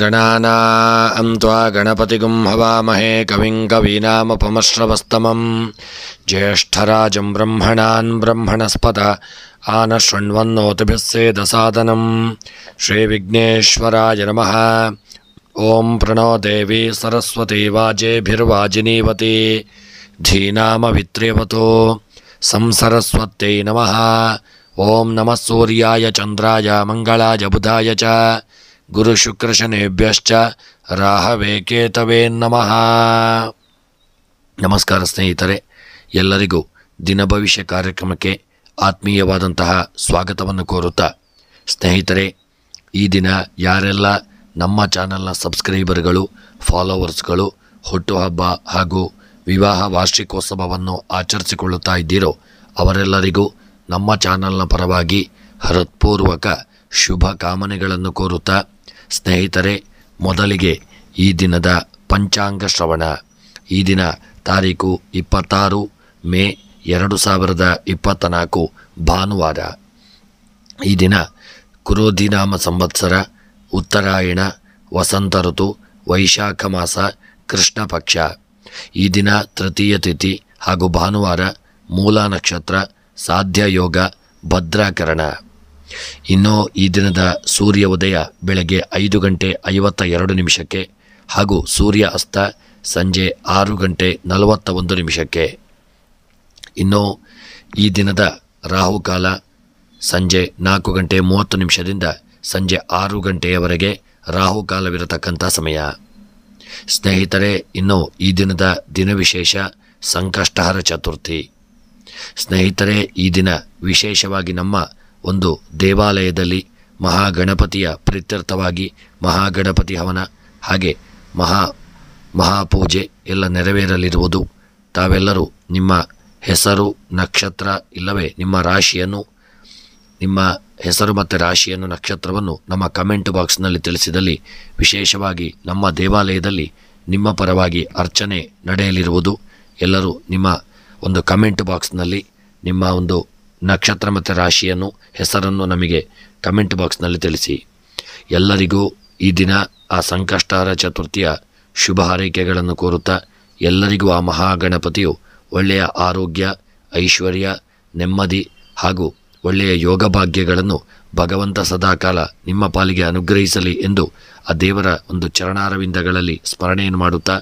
गणानां त्वा गणपतिगुं हवामहे कविं कवीनामुपमश्रवस्तमं ज्येष्ठराजं ब्रह्मणान् ब्रह्मणस्पत आनशृण्वन्नोतिभिः सेदसादनं श्रीविघ्नेश्वराय नमः। ॐ प्रणो देवी सरस्वती वाजेभिर्वाजिनीवती धीनामवित्र्यवतो संसरस्वत्यै नमः। ॐ नमः सूर्याय चन्द्राय मंगलाय बुधाय च गुरुशुक्रशनेभ्यश्च राहवे ಕೇತವೇ ನಮಃ। ನಮಸ್ಕಾರ ಸ್ನೇಹಿತರೆ, ಎಲ್ಲರಿಗೂ ದಿನ ಭವಿಷ್ಯ ಕಾರ್ಯಕ್ರಮಕ್ಕೆ ಆತ್ಮೀಯವಾದಂತಹ ಸ್ವಾಗತವನ್ನು ಕೋರುತ್ತಾ, ಸ್ನೇಹಿತರೆ, ಈ ದಿನ ಯಾರೆಲ್ಲ ನಮ್ಮ ಚಾನಲ್ನ ಸಬ್ಸ್ಕ್ರೈಬರ್ಗಳು, ಫಾಲೋವರ್ಸ್ಗಳು ಹುಟ್ಟುಹಬ್ಬ ಹಾಗೂ ವಿವಾಹ ವಾರ್ಷಿಕೋತ್ಸವವನ್ನು ಆಚರಿಸಿಕೊಳ್ಳುತ್ತಾ ಇದ್ದೀರೋ ಅವರೆಲ್ಲರಿಗೂ ನಮ್ಮ ಚಾನಲ್ನ ಪರವಾಗಿ ಹೃತ್ಪೂರ್ವಕ ಶುಭ ಕಾಮನೆಗಳನ್ನು ಕೋರುತ್ತಾ, ಸ್ನೇಹಿತರೆ, ಮೊದಲಿಗೆ ಈ ದಿನದ ಪಂಚಾಂಗ ಶ್ರವಣ. ಈ ದಿನ ತಾರೀಕು 26 ಮೇ 2024 ಭಾನುವಾರ. ಈ ದಿನ ಕುರೋಧಿನಾಮ ಸಂವತ್ಸರ, ಉತ್ತರಾಯಣ, ವಸಂತ ಋತು, ವೈಶಾಖ ಮಾಸ, ಕೃಷ್ಣ ಪಕ್ಷ. ಈ ದಿನ ತೃತೀಯ ತಿಥಿ ಹಾಗೂ ಭಾನುವಾರ, ಮೂಲ ನಕ್ಷತ್ರ, ಸಾಧ್ಯ ಯೋಗ, ಭದ್ರಾಕರಣ. ಇನ್ನು ಈ ದಿನದ ಸೂರ್ಯ ಉದಯ ಬೆಳಗ್ಗೆ 5:52 ಹಾಗೂ ಸೂರ್ಯ ಅಸ್ತ ಸಂಜೆ 6:41. ಇನ್ನು ಈ ದಿನದ ರಾಹುಕಾಲ ಸಂಜೆ 4:30 ಸಂಜೆ 6 ರಾಹುಕಾಲವಿರತಕ್ಕಂಥ ಸಮಯ. ಸ್ನೇಹಿತರೆ, ಇನ್ನು ಈ ದಿನದ ದಿನವಿಶೇಷ ಸಂಕಷ್ಟಹರ ಚತುರ್ಥಿ. ಸ್ನೇಹಿತರೆ, ಈ ದಿನ ವಿಶೇಷವಾಗಿ ನಮ್ಮ ಒಂದು ದೇವಾಲಯದಲ್ಲಿ ಮಹಾಗಣಪತಿಯ ಪ್ರೀತ್ಯರ್ಥವಾಗಿ ಮಹಾಗಣಪತಿ ಹವನ ಹಾಗೆ ಮಹಾಪೂಜೆ ಎಲ್ಲ ನೆರವೇರಲಿರುವುದು. ತಾವೆಲ್ಲರೂ ನಿಮ್ಮ ಹೆಸರು, ನಕ್ಷತ್ರ ಇಲ್ಲವೇ ನಿಮ್ಮ ರಾಶಿಯನ್ನು, ನಿಮ್ಮ ಹೆಸರು ಮತ್ತು ರಾಶಿಯನ್ನು, ನಕ್ಷತ್ರವನ್ನು ನಮ್ಮ ಕಮೆಂಟ್ ಬಾಕ್ಸ್ನಲ್ಲಿ ತಿಳಿಸಿದಲ್ಲಿ ವಿಶೇಷವಾಗಿ ನಮ್ಮ ದೇವಾಲಯದಲ್ಲಿ ನಿಮ್ಮ ಪರವಾಗಿ ಅರ್ಚನೆ ನಡೆಯಲಿರುವುದು. ಎಲ್ಲರೂ ನಿಮ್ಮ ಒಂದು ಕಮೆಂಟ್ ಬಾಕ್ಸ್ನಲ್ಲಿ ನಿಮ್ಮ ಒಂದು ನಕ್ಷತ್ರ ಮತ್ತು ರಾಶಿಯನ್ನು, ಹೆಸರನ್ನು ನಮಗೆ ಕಮೆಂಟ್ ಬಾಕ್ಸ್ನಲ್ಲಿ ತಿಳಿಸಿ. ಎಲ್ಲರಿಗೂ ಈ ದಿನ ಆ ಸಂಕಷ್ಟಹರ ಚತುರ್ಥಿಯ ಶುಭ ಹಾರೈಕೆಗಳನ್ನು ಕೋರುತ್ತಾ, ಎಲ್ಲರಿಗೂ ಆ ಮಹಾಗಣಪತಿಯು ಒಳ್ಳೆಯ ಆರೋಗ್ಯ, ಐಶ್ವರ್ಯ, ನೆಮ್ಮದಿ ಹಾಗೂ ಒಳ್ಳೆಯ ಯೋಗ ಭಾಗ್ಯಗಳನ್ನು ಭಗವಂತ ಸದಾಕಾಲ ನಿಮ್ಮ ಪಾಲಿಗೆ ಅನುಗ್ರಹಿಸಲಿ ಎಂದು ಆ ದೇವರ ಒಂದು ಚರಣಾರವಿಂದಗಳಲ್ಲಿ ಸ್ಮರಣೆಯನ್ನು ಮಾಡುತ್ತಾ,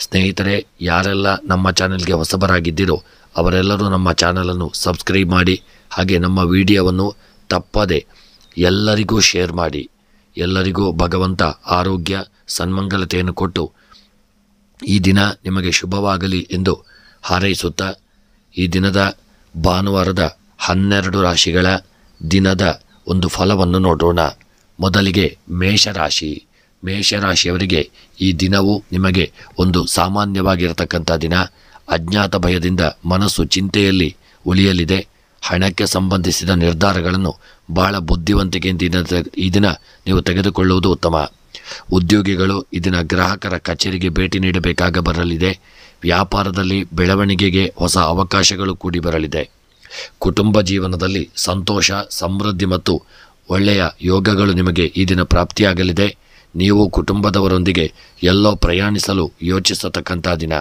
ಸ್ನೇಹಿತರೆ, ಯಾರೆಲ್ಲ ನಮ್ಮ ಚಾನೆಲ್ಗೆ ಹೊಸಬರಾಗಿದ್ದೀರೋ ಅವರೆಲ್ಲರೂ ನಮ್ಮ ಚಾನಲನ್ನು ಸಬ್ಸ್ಕ್ರೈಬ್ ಮಾಡಿ, ಹಾಗೆ ನಮ್ಮ ವಿಡಿಯೋವನ್ನು ತಪ್ಪದೆ ಎಲ್ಲರಿಗೂ ಶೇರ್ ಮಾಡಿ. ಎಲ್ಲರಿಗೂ ಭಗವಂತ ಆರೋಗ್ಯ, ಸನ್ಮಂಗಲತೆಯನ್ನು ಕೊಟ್ಟು ಈ ದಿನ ನಿಮಗೆ ಶುಭವಾಗಲಿ ಎಂದು ಹಾರೈಸುತ್ತಾ, ಈ ದಿನದ ಭಾನುವಾರದ 12 ರಾಶಿಗಳ ದಿನದ ಒಂದು ಫಲವನ್ನು ನೋಡೋಣ. ಮೊದಲಿಗೆ ಮೇಷರಾಶಿ. ಮೇಷರಾಶಿಯವರಿಗೆ ಈ ದಿನವೂ ನಿಮಗೆ ಒಂದು ಸಾಮಾನ್ಯವಾಗಿರತಕ್ಕಂಥ ದಿನ. ಅಜ್ಞಾತ ಭಯದಿಂದ ಮನಸ್ಸು ಚಿಂತೆಯಲ್ಲಿ ಉಳಿಯಲಿದೆ. ಹಣಕ್ಕೆ ಸಂಬಂಧಿಸಿದ ನಿರ್ಧಾರಗಳನ್ನು ಬಹಳ ಬುದ್ಧಿವಂತಿಕೆಯಿಂದ ಈ ದಿನ ನೀವು ತೆಗೆದುಕೊಳ್ಳುವುದು ಉತ್ತಮ. ಉದ್ಯೋಗಿಗಳು ಈ ದಿನ ಗ್ರಾಹಕರ ಕಚೇರಿಗೆ ಭೇಟಿ ನೀಡಬೇಕಾಗ ಬರಲಿದೆ. ವ್ಯಾಪಾರದಲ್ಲಿ ಬೆಳವಣಿಗೆಗೆ ಹೊಸ ಅವಕಾಶಗಳು ಕೂಡಿ ಬರಲಿದೆ. ಕುಟುಂಬ ಜೀವನದಲ್ಲಿ ಸಂತೋಷ, ಸಮೃದ್ಧಿ ಮತ್ತು ಒಳ್ಳೆಯ ಯೋಗಗಳು ನಿಮಗೆ ಈ ದಿನ ಪ್ರಾಪ್ತಿಯಾಗಲಿದೆ. ನೀವು ಕುಟುಂಬದವರೊಂದಿಗೆ ಎಲ್ಲೋ ಪ್ರಯಾಣಿಸಲು ಯೋಚಿಸತಕ್ಕಂಥ ದಿನ.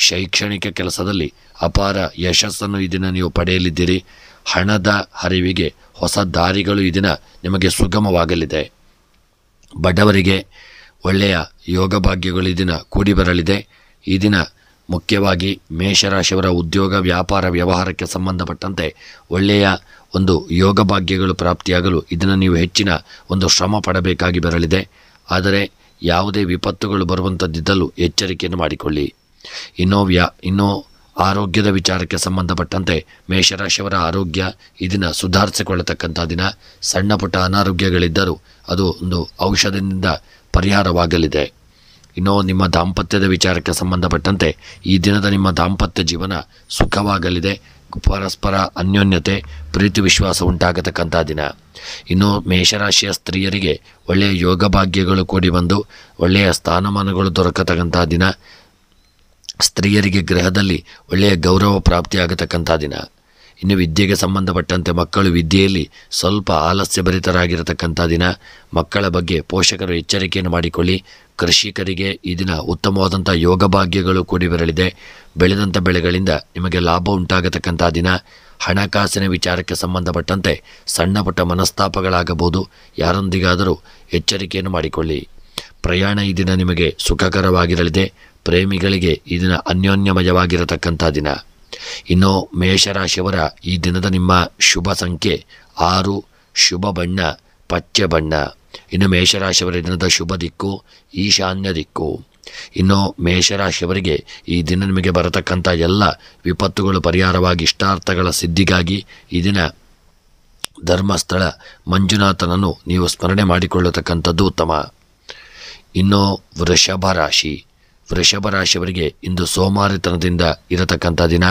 ಶೈಕ್ಷಣಿಕ ಕೆಲಸದಲ್ಲಿ ಅಪಾರ ಯಶಸ್ಸನ್ನು ಈ ದಿನ ನೀವು ಪಡೆಯಲಿದ್ದೀರಿ. ಹಣದ ಹರಿವಿಗೆ ಹೊಸ ದಾರಿಗಳು ಈ ದಿನ ನಿಮಗೆ ಸುಗಮವಾಗಲಿದೆ. ಬಡವರಿಗೆ ಒಳ್ಳೆಯ ಯೋಗ ಭಾಗ್ಯಗಳು ಈ ದಿನ ಕೂಡಿ ಬರಲಿದೆ. ಈ ದಿನ ಮುಖ್ಯವಾಗಿ ಮೇಷರಾಶಿಯವರ ಉದ್ಯೋಗ, ವ್ಯಾಪಾರ, ವ್ಯವಹಾರಕ್ಕೆ ಸಂಬಂಧಪಟ್ಟಂತೆ ಒಳ್ಳೆಯ ಒಂದು ಯೋಗ ಭಾಗ್ಯಗಳು ಪ್ರಾಪ್ತಿಯಾಗಲು ಇದನ್ನು ನೀವು ಹೆಚ್ಚಿನ ಒಂದು ಶ್ರಮ ಪಡಬೇಕಾಗಿ ಬರಲಿದೆ. ಆದರೆ ಯಾವುದೇ ವಿಪತ್ತುಗಳು ಬರುವಂಥದ್ದಿದ್ದಲು ಎಚ್ಚರಿಕೆಯನ್ನು ಮಾಡಿಕೊಳ್ಳಿ. ಇನ್ನು ಆರೋಗ್ಯದ ವಿಚಾರಕ್ಕೆ ಸಂಬಂಧಪಟ್ಟಂತೆ ಮೇಷರಾಶಿಯವರ ಆರೋಗ್ಯ ಈ ದಿನ ಸುಧಾರಿಸಿಕೊಳ್ಳತಕ್ಕಂಥ ದಿನ. ಸಣ್ಣ ಪುಟ್ಟ ಅನಾರೋಗ್ಯಗಳಿದ್ದರೂ ಅದು ಒಂದು ಔಷಧದಿಂದ ಪರಿಹಾರವಾಗಲಿದೆ. ಇನ್ನು ನಿಮ್ಮ ದಾಂಪತ್ಯದ ವಿಚಾರಕ್ಕೆ ಸಂಬಂಧಪಟ್ಟಂತೆ ಈ ದಿನದ ನಿಮ್ಮ ದಾಂಪತ್ಯ ಜೀವನ ಸುಖವಾಗಲಿದೆ. ಪರಸ್ಪರ ಅನ್ಯೋನ್ಯತೆ, ಪ್ರೀತಿ, ವಿಶ್ವಾಸ ಉಂಟಾಗತಕ್ಕಂಥ ದಿನ. ಇನ್ನು ಮೇಷರಾಶಿಯ ಸ್ತ್ರೀಯರಿಗೆ ಒಳ್ಳೆಯ ಯೋಗ ಭಾಗ್ಯಗಳು ಕೂಡಿ ಬಂದು ಒಳ್ಳೆಯ ಸ್ಥಾನಮಾನಗಳು ದೊರಕತಕ್ಕಂಥ ದಿನ. ಸ್ತ್ರೀಯರಿಗೆ ಗೃಹದಲ್ಲಿ ಒಳ್ಳೆಯ ಗೌರವ ಪ್ರಾಪ್ತಿಯಾಗತಕ್ಕಂಥ ದಿನ. ಇನ್ನು ವಿದ್ಯೆಗೆ ಸಂಬಂಧಪಟ್ಟಂತೆ ಮಕ್ಕಳು ವಿದ್ಯೆಯಲ್ಲಿ ಸ್ವಲ್ಪ ಆಲಸ್ಯಭರಿತರಾಗಿರತಕ್ಕಂಥ ದಿನ. ಮಕ್ಕಳ ಬಗ್ಗೆ ಪೋಷಕರು ಎಚ್ಚರಿಕೆಯನ್ನು ಮಾಡಿಕೊಳ್ಳಿ. ಕೃಷಿಕರಿಗೆ ಈ ದಿನ ಉತ್ತಮವಾದಂಥ ಯೋಗ ಭಾಗ್ಯಗಳು ಕೂಡಿ ಬರಲಿದೆ. ಬೆಳೆದಂಥ ಬೆಳೆಗಳಿಂದ ನಿಮಗೆ ಲಾಭ ಉಂಟಾಗತಕ್ಕಂಥ ದಿನ. ಹಣಕಾಸಿನ ವಿಚಾರಕ್ಕೆ ಸಂಬಂಧಪಟ್ಟಂತೆ ಸಣ್ಣ ಪುಟ್ಟ ಮನಸ್ತಾಪಗಳಾಗಬಹುದು. ಯಾರೊಂದಿಗಾದರೂ ಎಚ್ಚರಿಕೆಯನ್ನು ಮಾಡಿಕೊಳ್ಳಿ. ಪ್ರಯಾಣ ಈ ದಿನ ನಿಮಗೆ ಸುಖಕರವಾಗಿರಲಿದೆ. ಪ್ರೇಮಿಗಳಿಗೆ ಈ ದಿನ ಅನ್ಯೋನ್ಯಮಯವಾಗಿರತಕ್ಕಂಥ ದಿನ. ಇನ್ನು ಮೇಷರಾಶಿಯವರ ಈ ದಿನದ ನಿಮ್ಮ ಶುಭ ಸಂಖ್ಯೆ 6, ಶುಭ ಬಣ್ಣ ಪಚ್ಚೆ ಬಣ್ಣ. ಇನ್ನು ಮೇಷರಾಶಿಯವರ ದಿನದ ಶುಭ ದಿಕ್ಕು ಈಶಾನ್ಯ ದಿಕ್ಕು. ಇನ್ನು ಮೇಷರಾಶಿಯವರಿಗೆ ಈ ದಿನ ನಿಮಗೆ ಬರತಕ್ಕಂಥ ಎಲ್ಲ ವಿಪತ್ತುಗಳು ಪರಿಹಾರವಾಗಿ ಇಷ್ಟಾರ್ಥಗಳ ಸಿದ್ಧಿಗಾಗಿ ಈ ದಿನ ಧರ್ಮಸ್ಥಳ ಮಂಜುನಾಥನನ್ನು ನೀವು ಸ್ಮರಣೆ ಮಾಡಿಕೊಳ್ಳತಕ್ಕಂಥದ್ದು ಉತ್ತಮ. ಇನ್ನು ವೃಷಭ ರಾಶಿಯವರಿಗೆ ಇಂದು ಸೋಮಾರಿತನದಿಂದ ಇರತಕ್ಕಂಥ ದಿನ.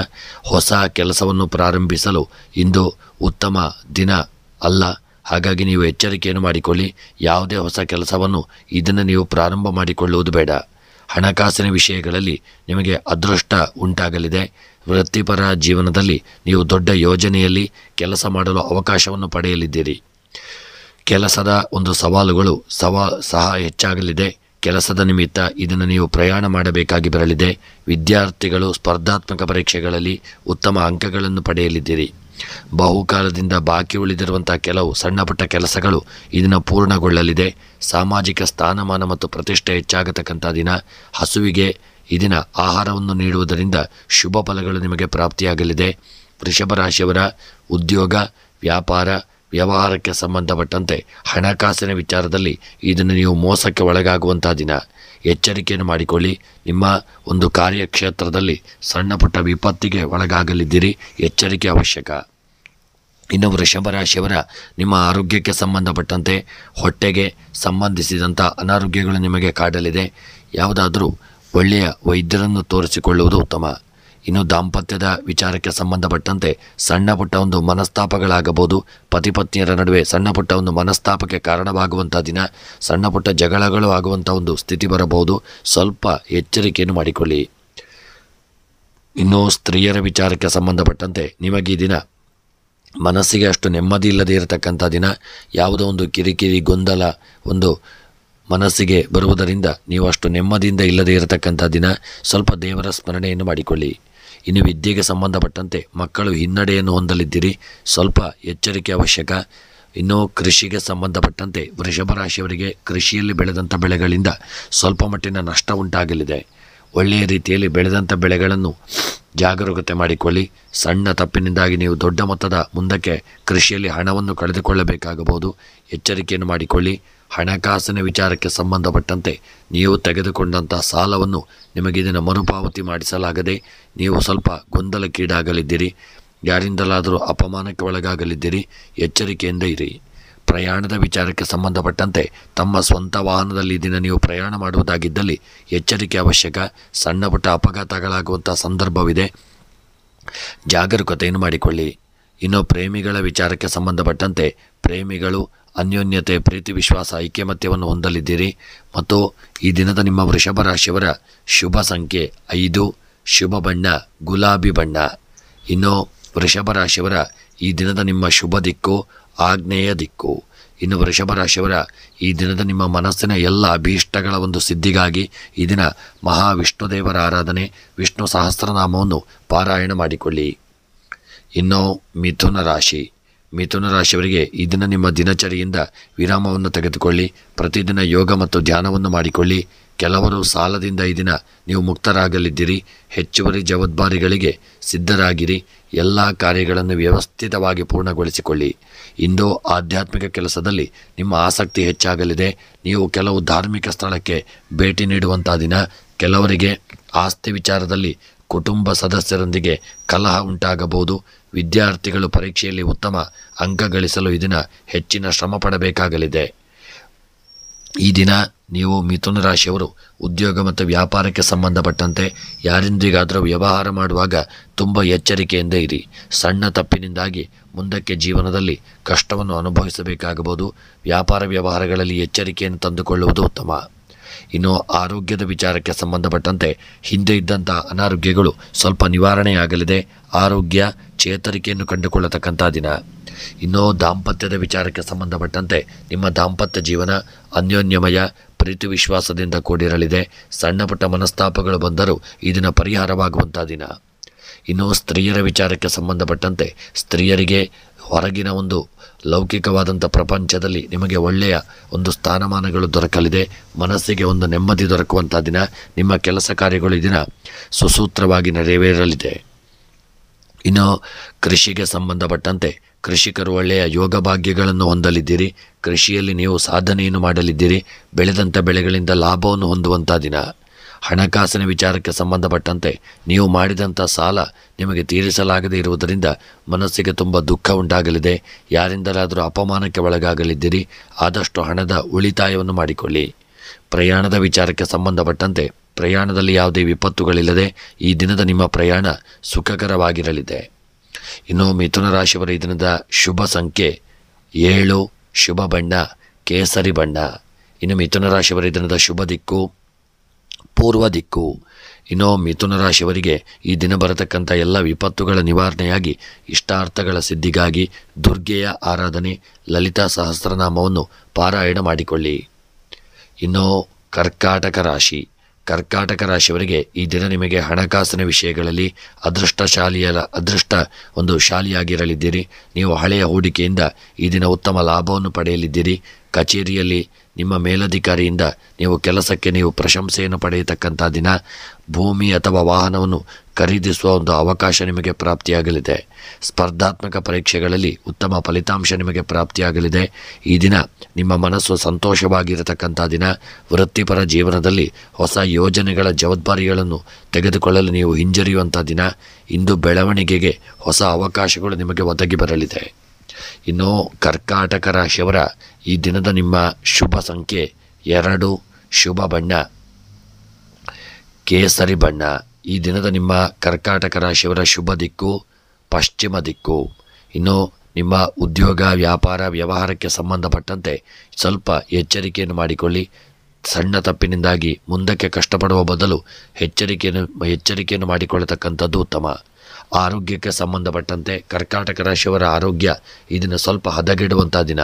ಹೊಸ ಕೆಲಸವನ್ನು ಪ್ರಾರಂಭಿಸಲು ಇಂದು ಉತ್ತಮ ದಿನ ಅಲ್ಲ. ಹಾಗಾಗಿ ನೀವು ಎಚ್ಚರಿಕೆಯನ್ನು ಮಾಡಿಕೊಳ್ಳಿ. ಯಾವುದೇ ಹೊಸ ಕೆಲಸವನ್ನು ಇದನ್ನು ನೀವು ಪ್ರಾರಂಭ ಮಾಡಿಕೊಳ್ಳುವುದು ಬೇಡ. ಹಣಕಾಸಿನ ವಿಷಯಗಳಲ್ಲಿ ನಿಮಗೆ ಅದೃಷ್ಟ ಉಂಟಾಗಲಿದೆ. ವೃತ್ತಿಪರ ಜೀವನದಲ್ಲಿ ನೀವು ದೊಡ್ಡ ಯೋಜನೆಯಲ್ಲಿ ಕೆಲಸ ಮಾಡಲು ಅವಕಾಶವನ್ನು ಪಡೆಯಲಿದ್ದೀರಿ. ಕೆಲಸದ ಒಂದು ಸವಾಲುಗಳು ಸಹ ಹೆಚ್ಚಾಗಲಿದೆ. ಕೆಲಸದ ನಿಮಿತ್ತ ಇದನ್ನು ನೀವು ಪ್ರಯಾಣ ಮಾಡಬೇಕಾಗಿ ಬರಲಿದೆ. ವಿದ್ಯಾರ್ಥಿಗಳು ಸ್ಪರ್ಧಾತ್ಮಕ ಪರೀಕ್ಷೆಗಳಲ್ಲಿ ಉತ್ತಮ ಅಂಕಗಳನ್ನು ಪಡೆಯಲಿದ್ದೀರಿ. ಬಹುಕಾಲದಿಂದ ಬಾಕಿ ಉಳಿದಿರುವಂಥ ಕೆಲವು ಸಣ್ಣ ಪುಟ್ಟ ಕೆಲಸಗಳು ಇದನ್ನು ಪೂರ್ಣಗೊಳ್ಳಲಿದೆ. ಸಾಮಾಜಿಕ ಸ್ಥಾನಮಾನ ಮತ್ತು ಪ್ರತಿಷ್ಠೆ ಹೆಚ್ಚಾಗತಕ್ಕಂಥ ದಿನ. ಹಸುವಿಗೆ ಈ ದಿನ ಆಹಾರವನ್ನು ನೀಡುವುದರಿಂದ ಶುಭ ಫಲಗಳು ನಿಮಗೆ ಪ್ರಾಪ್ತಿಯಾಗಲಿದೆ. ವೃಷಭ ರಾಶಿಯವರ ಉದ್ಯೋಗ, ವ್ಯಾಪಾರ, ವ್ಯವಹಾರಕ್ಕೆ ಸಂಬಂಧಪಟ್ಟಂತೆ ಹಣಕಾಸಿನ ವಿಚಾರದಲ್ಲಿ ಇದನ್ನು ನೀವು ಮೋಸಕ್ಕೆ ಒಳಗಾಗುವಂಥ ದಿನ. ಎಚ್ಚರಿಕೆಯನ್ನು ಮಾಡಿಕೊಳ್ಳಿ. ನಿಮ್ಮ ಒಂದು ಕಾರ್ಯಕ್ಷೇತ್ರದಲ್ಲಿ ಸಣ್ಣ ಪುಟ್ಟ ವಿಪತ್ತಿಗೆ ಒಳಗಾಗಲಿದ್ದೀರಿ. ಎಚ್ಚರಿಕೆ ಅವಶ್ಯಕ. ಇನ್ನು ವೃಷಭ ರಾಶಿಯವರ ನಿಮ್ಮ ಆರೋಗ್ಯಕ್ಕೆ ಸಂಬಂಧಪಟ್ಟಂತೆ ಹೊಟ್ಟೆಗೆ ಸಂಬಂಧಿಸಿದಂಥ ಅನಾರೋಗ್ಯಗಳು ನಿಮಗೆ ಕಾಡಲಿದೆ. ಯಾವುದಾದರೂ ಒಳ್ಳೆಯ ವೈದ್ಯರನ್ನು ತೋರಿಸಿಕೊಳ್ಳುವುದು ಉತ್ತಮ. ಇನ್ನು ದಾಂಪತ್ಯದ ವಿಚಾರಕ್ಕೆ ಸಂಬಂಧಪಟ್ಟಂತೆ ಸಣ್ಣ ಪುಟ್ಟ ಒಂದು ಮನಸ್ತಾಪಗಳಾಗಬಹುದು. ಪತಿ ಪತ್ನಿಯರ ನಡುವೆ ಸಣ್ಣ ಪುಟ್ಟ ಒಂದು ಮನಸ್ತಾಪಕ್ಕೆ ಕಾರಣವಾಗುವಂಥ ದಿನ. ಸಣ್ಣ ಪುಟ್ಟ ಜಗಳಗಳು ಆಗುವಂಥ ಒಂದು ಸ್ಥಿತಿ ಬರಬಹುದು. ಸ್ವಲ್ಪ ಎಚ್ಚರಿಕೆಯನ್ನು ಮಾಡಿಕೊಳ್ಳಿ. ಇನ್ನು ಸ್ತ್ರೀಯರ ವಿಚಾರಕ್ಕೆ ಸಂಬಂಧಪಟ್ಟಂತೆ ನಿಮಗೆ ಈ ದಿನ ಮನಸ್ಸಿಗೆ ಅಷ್ಟು ನೆಮ್ಮದಿ ಇಲ್ಲದೆ ಇರತಕ್ಕಂಥ ದಿನ. ಯಾವುದೋ ಒಂದು ಕಿರಿಕಿರಿ ಗೊಂದಲ ಒಂದು ಮನಸ್ಸಿಗೆ ಬರುವುದರಿಂದ ನೀವು ಅಷ್ಟು ನೆಮ್ಮದಿಯಿಂದ ಇಲ್ಲದೆ ಇರತಕ್ಕಂಥ ದಿನ. ಸ್ವಲ್ಪ ದೇವರ ಸ್ಮರಣೆಯನ್ನು ಮಾಡಿಕೊಳ್ಳಿ. ಇನ್ನು ವಿದ್ಯೆಗೆ ಸಂಬಂಧಪಟ್ಟಂತೆ ಮಕ್ಕಳು ಹಿನ್ನಡೆಯನ್ನು ಹೊಂದಲಿದ್ದೀರಿ. ಸ್ವಲ್ಪ ಎಚ್ಚರಿಕೆ ಅವಶ್ಯಕ. ಇನ್ನು ಕೃಷಿಗೆ ಸಂಬಂಧಪಟ್ಟಂತೆ ವೃಷಭ ರಾಶಿಯವರಿಗೆ ಕೃಷಿಯಲ್ಲಿ ಬೆಳೆದಂಥ ಬೆಳೆಗಳಿಂದ ಸ್ವಲ್ಪ ಮಟ್ಟಿನ ನಷ್ಟ ಉಂಟಾಗಲಿದೆ. ಒಳ್ಳೆಯ ರೀತಿಯಲ್ಲಿ ಬೆಳೆದಂಥ ಬೆಳೆಗಳನ್ನು ಜಾಗರೂಕತೆ ಮಾಡಿಕೊಳ್ಳಿ. ಸಣ್ಣ ತಪ್ಪಿನಿಂದಾಗಿ ನೀವು ದೊಡ್ಡ ಮೊತ್ತದ ಮುಂದಕ್ಕೆ ಕೃಷಿಯಲ್ಲಿ ಹಣವನ್ನು ಕಳೆದುಕೊಳ್ಳಬೇಕಾಗಬಹುದು. ಎಚ್ಚರಿಕೆಯನ್ನು ಮಾಡಿಕೊಳ್ಳಿ. ಹಣಕಾಸಿನ ವಿಚಾರಕ್ಕೆ ಸಂಬಂಧಪಟ್ಟಂತೆ ನೀವು ತೆಗೆದುಕೊಂಡಂಥ ಸಾಲವನ್ನು ನಿಮಗೆ ಇದನ್ನು ಮರುಪಾವತಿ ಮಾಡಿಸಲಾಗದೆ ನೀವು ಸ್ವಲ್ಪ ಗೊಂದಲಕ್ಕೀಡಾಗಲಿದ್ದೀರಿ. ಯಾರಿಂದಲಾದರೂ ಅಪಮಾನಕ್ಕೆ ಒಳಗಾಗಲಿದ್ದೀರಿ. ಎಚ್ಚರಿಕೆಯಿಂದ ಇರಿ. ಪ್ರಯಾಣದ ವಿಚಾರಕ್ಕೆ ಸಂಬಂಧಪಟ್ಟಂತೆ ತಮ್ಮ ಸ್ವಂತ ವಾಹನದಲ್ಲಿ ದಿನ ನೀವು ಪ್ರಯಾಣ ಮಾಡುವುದಾಗಿದ್ದಲ್ಲಿ ಎಚ್ಚರಿಕೆ ಅವಶ್ಯಕ. ಸಣ್ಣ ಪುಟ್ಟ ಅಪಘಾತಗಳಾಗುವಂಥ ಸಂದರ್ಭವಿದೆ. ಜಾಗರೂಕತೆಯನ್ನು ಮಾಡಿಕೊಳ್ಳಿ. ಇನ್ನು ಪ್ರೇಮಿಗಳ ವಿಚಾರಕ್ಕೆ ಸಂಬಂಧಪಟ್ಟಂತೆ ಪ್ರೇಮಿಗಳು ಅನ್ಯೋನ್ಯತೆ, ಪ್ರೀತಿ, ವಿಶ್ವಾಸ, ಐಕ್ಯಮತ್ಯವನ್ನು ಹೊಂದಲಿದ್ದೀರಿ. ಮತ್ತು ಈ ದಿನದ ನಿಮ್ಮ ವೃಷಭ ರಾಶಿಯವರ ಶುಭ ಸಂಖ್ಯೆ 5, ಶುಭ ಬಣ್ಣ ಗುಲಾಬಿ ಬಣ್ಣ. ಇನ್ನು ವೃಷಭ ರಾಶಿಯವರ ಈ ದಿನದ ನಿಮ್ಮ ಶುಭ ದಿಕ್ಕು ಆಗ್ನೇಯ ದಿಕ್ಕು. ಇನ್ನು ವೃಷಭ ರಾಶಿಯವರ ಈ ದಿನದ ನಿಮ್ಮ ಮನಸ್ಸಿನ ಎಲ್ಲ ಅಭೀಷ್ಟಗಳ ಒಂದು ಸಿದ್ಧಿಗಾಗಿ ಈ ದಿನ ಮಹಾವಿಷ್ಣುದೇವರ ಆರಾಧನೆ, ವಿಷ್ಣು ಸಹಸ್ರನಾಮವನ್ನು ಪಾರಾಯಣ ಮಾಡಿಕೊಳ್ಳಿ. ಇನ್ನು ಮಿಥುನ ರಾಶಿಯವರಿಗೆ ಈ ದಿನ ನಿಮ್ಮ ದಿನಚರಿಯಿಂದ ವಿರಾಮವನ್ನು ತೆಗೆದುಕೊಳ್ಳಿ. ಪ್ರತಿದಿನ ಯೋಗ ಮತ್ತು ಧ್ಯಾನವನ್ನು ಮಾಡಿಕೊಳ್ಳಿ. ಕೆಲವರು ಸಾಲದಿಂದ ಈ ದಿನ ನೀವು ಮುಕ್ತರಾಗಲಿದ್ದೀರಿ. ಹೆಚ್ಚುವರಿ ಜವಾಬ್ದಾರಿಗಳಿಗೆ ಸಿದ್ಧರಾಗಿರಿ. ಎಲ್ಲ ಕಾರ್ಯಗಳನ್ನು ವ್ಯವಸ್ಥಿತವಾಗಿ ಪೂರ್ಣಗೊಳಿಸಿಕೊಳ್ಳಿ. ಇಂದು ಆಧ್ಯಾತ್ಮಿಕ ಕೆಲಸದಲ್ಲಿ ನಿಮ್ಮ ಆಸಕ್ತಿ ಹೆಚ್ಚಾಗಲಿದೆ. ನೀವು ಕೆಲವು ಧಾರ್ಮಿಕ ಸ್ಥಳಕ್ಕೆ ಭೇಟಿ ನೀಡುವಂಥ ದಿನ. ಕೆಲವರಿಗೆ ಆಸ್ತಿ ವಿಚಾರದಲ್ಲಿ ಕುಟುಂಬ ಸದಸ್ಯರೊಂದಿಗೆ ಕಲಹ ಉಂಟಾಗಬಹುದು. ವಿದ್ಯಾರ್ಥಿಗಳು ಪರೀಕ್ಷೆಯಲ್ಲಿ ಉತ್ತಮ ಅಂಕ ಗಳಿಸಲು ಈ ದಿನ ಹೆಚ್ಚಿನ ಶ್ರಮ ಪಡಬೇಕಾಗಲಿದೆ. ಈ ದಿನ ನೀವು ಮಿಥುನ ರಾಶಿಯವರು ಉದ್ಯೋಗ ಮತ್ತು ವ್ಯಾಪಾರಕ್ಕೆ ಸಂಬಂಧಪಟ್ಟಂತೆ ಯಾರಿಂದಿಗಾದರೂ ವ್ಯವಹಾರ ಮಾಡುವಾಗ ತುಂಬ ಎಚ್ಚರಿಕೆಯಿಂದ ಇರಿ. ಸಣ್ಣ ತಪ್ಪಿನಿಂದಾಗಿ ಮುಂದಕ್ಕೆ ಜೀವನದಲ್ಲಿ ಕಷ್ಟವನ್ನು ಅನುಭವಿಸಬೇಕಾಗಬಹುದು. ವ್ಯಾಪಾರ ವ್ಯವಹಾರಗಳಲ್ಲಿ ಎಚ್ಚರಿಕೆಯನ್ನು ತಂದುಕೊಳ್ಳುವುದು ಉತ್ತಮ. ಇನ್ನು ಆರೋಗ್ಯದ ವಿಚಾರಕ್ಕೆ ಸಂಬಂಧಪಟ್ಟಂತೆ ಹಿಂದೆ ಇದ್ದಂಥ ಅನಾರೋಗ್ಯಗಳು ಸ್ವಲ್ಪ ನಿವಾರಣೆಯಾಗಲಿದೆ. ಆರೋಗ್ಯ ಚೇತರಿಕೆಯನ್ನು ಕಂಡುಕೊಳ್ಳತಕ್ಕಂಥ ದಿನ. ಇನ್ನು ದಾಂಪತ್ಯದ ವಿಚಾರಕ್ಕೆ ಸಂಬಂಧಪಟ್ಟಂತೆ ನಿಮ್ಮ ದಾಂಪತ್ಯ ಜೀವನ ಅನ್ಯೋನ್ಯಮಯ, ಪ್ರೀತಿ ವಿಶ್ವಾಸದಿಂದ ಕೂಡಿರಲಿದೆ. ಸಣ್ಣ ಪುಟ್ಟ ಮನಸ್ತಾಪಗಳು ಬಂದರೂ ಈ ದಿನ ಪರಿಹಾರವಾಗುವಂಥ ದಿನ. ಇನ್ನು ಸ್ತ್ರೀಯರ ವಿಚಾರಕ್ಕೆ ಸಂಬಂಧಪಟ್ಟಂತೆ ಸ್ತ್ರೀಯರಿಗೆ ಹೊರಗಿನ ಒಂದು ಲೌಕಿಕವಾದಂಥ ಪ್ರಪಂಚದಲ್ಲಿ ನಿಮಗೆ ಒಳ್ಳೆಯ ಒಂದು ಸ್ಥಾನಮಾನಗಳು ದೊರಕಲಿದೆ. ಮನಸ್ಸಿಗೆ ಒಂದು ನೆಮ್ಮದಿ ದೊರಕುವಂಥ ದಿನ. ನಿಮ್ಮ ಕೆಲಸ ಕಾರ್ಯಗಳು ಈ ದಿನ ಸುಸೂತ್ರವಾಗಿ ನೆರವೇರಲಿದೆ. ಇನ್ನು ಕೃಷಿಗೆ ಸಂಬಂಧಪಟ್ಟಂತೆ ಕೃಷಿಕರು ಒಳ್ಳೆಯ ಯೋಗ ಭಾಗ್ಯಗಳನ್ನು ಹೊಂದಲಿದ್ದೀರಿ. ಕೃಷಿಯಲ್ಲಿ ನೀವು ಸಾಧನೆಯನ್ನು ಮಾಡಲಿದ್ದೀರಿ. ಬೆಳೆದಂಥ ಬೆಳೆಗಳಿಂದ ಲಾಭವನ್ನು ಹೊಂದುವಂಥ ದಿನ. ಹಣಕಾಸಿನ ವಿಚಾರಕ್ಕೆ ಸಂಬಂಧಪಟ್ಟಂತೆ ನೀವು ಮಾಡಿದಂಥ ಸಾಲ ನಿಮಗೆ ತೀರಿಸಲಾಗದೇ ಇರುವುದರಿಂದ ಮನಸ್ಸಿಗೆ ತುಂಬ ದುಃಖ ಉಂಟಾಗಲಿದೆ. ಯಾರಿಂದಲಾದರೂ ಅಪಮಾನಕ್ಕೆ ಒಳಗಾಗಲಿದ್ದೀರಿ. ಆದಷ್ಟು ಹಣದ ಉಳಿತಾಯವನ್ನು ಮಾಡಿಕೊಳ್ಳಿ. ಪ್ರಯಾಣದ ವಿಚಾರಕ್ಕೆ ಸಂಬಂಧಪಟ್ಟಂತೆ ಪ್ರಯಾಣದಲ್ಲಿ ಯಾವುದೇ ವಿಪತ್ತುಗಳಿಲ್ಲದೆ ಈ ದಿನದ ನಿಮ್ಮ ಪ್ರಯಾಣ ಸುಖಕರವಾಗಿರಲಿದೆ. ಇನ್ನು ಮಿಥುನ ರಾಶಿಯವರ ಈ ದಿನದ ಶುಭ ಸಂಖ್ಯೆ 7, ಶುಭ ಬಣ್ಣ ಕೇಸರಿ ಬಣ್ಣ. ಇನ್ನು ಮಿಥುನ ರಾಶಿಯವರ ಈ ದಿನದ ಶುಭ ದಿಕ್ಕು ಪೂರ್ವ ದಿಕ್ಕು. ಇನ್ನು ಮಿಥುನ ರಾಶಿಯವರಿಗೆ ಈ ದಿನ ಬರತಕ್ಕಂಥ ಎಲ್ಲ ವಿಪತ್ತುಗಳ ನಿವಾರಣೆಯಾಗಿ ಇಷ್ಟಾರ್ಥಗಳ ಸಿದ್ಧಿಗಾಗಿ ದುರ್ಗೆಯ ಆರಾಧನೆ, ಲಲಿತಾ ಸಹಸ್ರನಾಮವನ್ನು ಪಾರಾಯಣ ಮಾಡಿಕೊಳ್ಳಿ. ಇನ್ನು ಕರ್ಕಾಟಕ ರಾಶಿ. ಕರ್ಕಾಟಕ ರಾಶಿಯವರಿಗೆ ಈ ದಿನ ನಿಮಗೆ ಹಣಕಾಸಿನ ವಿಷಯಗಳಲ್ಲಿ ಅದೃಷ್ಟ ಒಂದು ಶಾಲಿಯಾಗಿರಲಿದ್ದೀರಿ. ನೀವು ಹಳೆಯ ಹೂಡಿಕೆಯಿಂದ ಈ ದಿನ ಉತ್ತಮ ಲಾಭವನ್ನು ಪಡೆಯಲಿದ್ದೀರಿ. ಕಚೇರಿಯಲ್ಲಿ ನಿಮ್ಮ ಮೇಲಧಿಕಾರಿಯಿಂದ ನೀವು ಪ್ರಶಂಸೆಯನ್ನು ಪಡೆಯತಕ್ಕಂಥ ದಿನ. ಭೂಮಿ ಅಥವಾ ವಾಹನವನ್ನು ಖರೀದಿಸುವ ಒಂದು ಅವಕಾಶ ನಿಮಗೆ ಪ್ರಾಪ್ತಿಯಾಗಲಿದೆ. ಸ್ಪರ್ಧಾತ್ಮಕ ಪರೀಕ್ಷೆಗಳಲ್ಲಿ ಉತ್ತಮ ಫಲಿತಾಂಶ ನಿಮಗೆ ಪ್ರಾಪ್ತಿಯಾಗಲಿದೆ. ಈ ದಿನ ನಿಮ್ಮ ಮನಸ್ಸು ಸಂತೋಷವಾಗಿರತಕ್ಕಂಥ ದಿನ. ವೃತ್ತಿಪರ ಜೀವನದಲ್ಲಿ ಹೊಸ ಯೋಜನೆಗಳ ಜವಾಬ್ದಾರಿಗಳನ್ನು ತೆಗೆದುಕೊಳ್ಳಲು ನೀವು ಹಿಂಜರಿಯುವಂಥ ದಿನ. ಇಂದು ಬೆಳವಣಿಗೆಗೆ ಹೊಸ ಅವಕಾಶಗಳು ನಿಮಗೆ ಒದಗಿ ಬರಲಿದೆ. ಇನ್ನು ಕರ್ಕಾಟಕ ರಾಶಿಯವರ ಈ ದಿನದ ನಿಮ್ಮ ಶುಭ ಸಂಖ್ಯೆ 2, ಶುಭ ಬಣ್ಣ ಕೇಸರಿ ಬಣ್ಣ. ಈ ದಿನದ ನಿಮ್ಮ ಕರ್ಕಾಟಕ ರಾಶಿಯವರ ಶುಭ ದಿಕ್ಕು ಪಶ್ಚಿಮ ದಿಕ್ಕು. ಇನ್ನು ನಿಮ್ಮ ಉದ್ಯೋಗ, ವ್ಯಾಪಾರ, ವ್ಯವಹಾರಕ್ಕೆ ಸಂಬಂಧಪಟ್ಟಂತೆ ಸ್ವಲ್ಪ ಎಚ್ಚರಿಕೆಯನ್ನು ಮಾಡಿಕೊಳ್ಳಿ. ಸಣ್ಣ ತಪ್ಪಿನಿಂದಾಗಿ ಮುಂದಕ್ಕೆ ಕಷ್ಟಪಡುವ ಬದಲು ಎಚ್ಚರಿಕೆಯನ್ನು ಮಾಡಿಕೊಳ್ಳತಕ್ಕಂಥದ್ದು ಉತ್ತಮ. ಆರೋಗ್ಯಕ್ಕೆ ಸಂಬಂಧಪಟ್ಟಂತೆ ಕರ್ಕಾಟಕ ರಾಶಿಯವರ ಆರೋಗ್ಯ ಇದನ್ನು ಸ್ವಲ್ಪ ಹದಗೆಡುವಂಥ ದಿನ.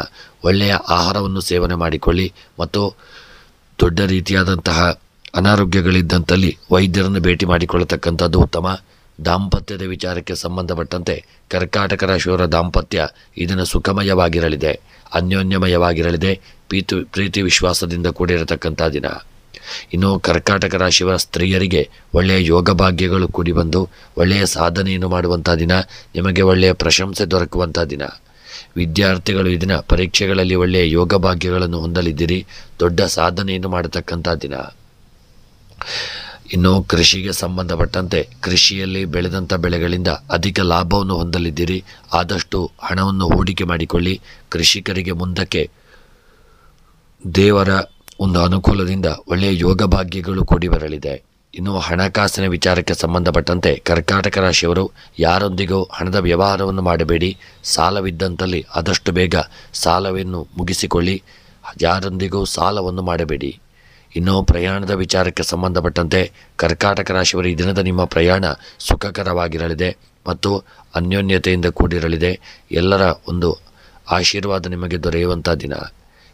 ಒಳ್ಳೆಯ ಆಹಾರವನ್ನು ಸೇವನೆ ಮಾಡಿಕೊಳ್ಳಿ ಮತ್ತು ದೊಡ್ಡ ರೀತಿಯಾದಂತಹ ಅನಾರೋಗ್ಯಗಳಿದ್ದಂಥಲ್ಲಿ ವೈದ್ಯರನ್ನು ಭೇಟಿ ಮಾಡಿಕೊಳ್ಳತಕ್ಕಂಥದ್ದು ಉತ್ತಮ. ದಾಂಪತ್ಯದ ವಿಚಾರಕ್ಕೆ ಸಂಬಂಧಪಟ್ಟಂತೆ ಕರ್ಕಾಟಕ ರಾಶಿಯವರ ದಾಂಪತ್ಯ ಇದನ್ನು ಸುಖಮಯವಾಗಿರಲಿದೆ, ಅನ್ಯೋನ್ಯಮಯವಾಗಿರಲಿದೆ. ಪ್ರೀತಿ ವಿಶ್ವಾಸದಿಂದ ಕೂಡಿರತಕ್ಕಂಥ ದಿನ. ಇನ್ನು ಕರ್ಕಾಟಕ ರಾಶಿಯವರ ಸ್ತ್ರೀಯರಿಗೆ ಒಳ್ಳೆಯ ಯೋಗ ಭಾಗ್ಯಗಳು ಕೂಡಿ ಬಂದು ಒಳ್ಳೆಯ ಸಾಧನೆಯನ್ನು ಮಾಡುವಂಥ ದಿನ. ನಿಮಗೆ ಒಳ್ಳೆಯ ಪ್ರಶಂಸೆ ದೊರಕುವಂಥ ದಿನ. ವಿದ್ಯಾರ್ಥಿಗಳು ಈ ದಿನ ಪರೀಕ್ಷೆಗಳಲ್ಲಿ ಒಳ್ಳೆಯ ಯೋಗ ಭಾಗ್ಯಗಳನ್ನು ಹೊಂದಲಿದ್ದೀರಿ. ದೊಡ್ಡ ಸಾಧನೆಯನ್ನು ಮಾಡತಕ್ಕಂಥ ದಿನ. ಇನ್ನು ಕೃಷಿಗೆ ಸಂಬಂಧಪಟ್ಟಂತೆ ಕೃಷಿಯಲ್ಲಿ ಬೆಳೆದಂಥ ಬೆಳೆಗಳಿಂದ ಅಧಿಕ ಲಾಭವನ್ನು ಹೊಂದಲಿದ್ದೀರಿ. ಆದಷ್ಟು ಹಣವನ್ನು ಹೂಡಿಕೆ ಮಾಡಿಕೊಳ್ಳಿ. ಕೃಷಿಕರಿಗೆ ಮುಂದಕ್ಕೆ ದೇವರ ಒಂದು ಅನುಕೂಲದಿಂದ ಒಳ್ಳೆಯ ಯೋಗ ಭಾಗ್ಯಗಳು ಕೂಡಿ ಬರಲಿದೆ. ಇನ್ನು ಹಣಕಾಸಿನ ವಿಚಾರಕ್ಕೆ ಸಂಬಂಧಪಟ್ಟಂತೆ ಕರ್ಕಾಟಕ ರಾಶಿಯವರು ಯಾರೊಂದಿಗೂ ಹಣದ ವ್ಯವಹಾರವನ್ನು ಮಾಡಬೇಡಿ. ಸಾಲವಿದ್ದಂತಲ್ಲಿ ಆದಷ್ಟು ಬೇಗ ಸಾಲವನ್ನು ಮುಗಿಸಿಕೊಳ್ಳಿ. ಯಾರೊಂದಿಗೂ ಸಾಲವನ್ನು ಮಾಡಬೇಡಿ. ಇನ್ನು ಪ್ರಯಾಣದ ವಿಚಾರಕ್ಕೆ ಸಂಬಂಧಪಟ್ಟಂತೆ ಕರ್ಕಾಟಕ ರಾಶಿಯವರು ಈ ದಿನದ ನಿಮ್ಮ ಪ್ರಯಾಣ ಸುಖಕರವಾಗಿರಲಿದೆ ಮತ್ತು ಅನ್ಯೋನ್ಯತೆಯಿಂದ ಕೂಡಿರಲಿದೆ. ಎಲ್ಲರ ಒಂದು ಆಶೀರ್ವಾದ ನಿಮಗೆ ದೊರೆಯುವಂಥ ದಿನ.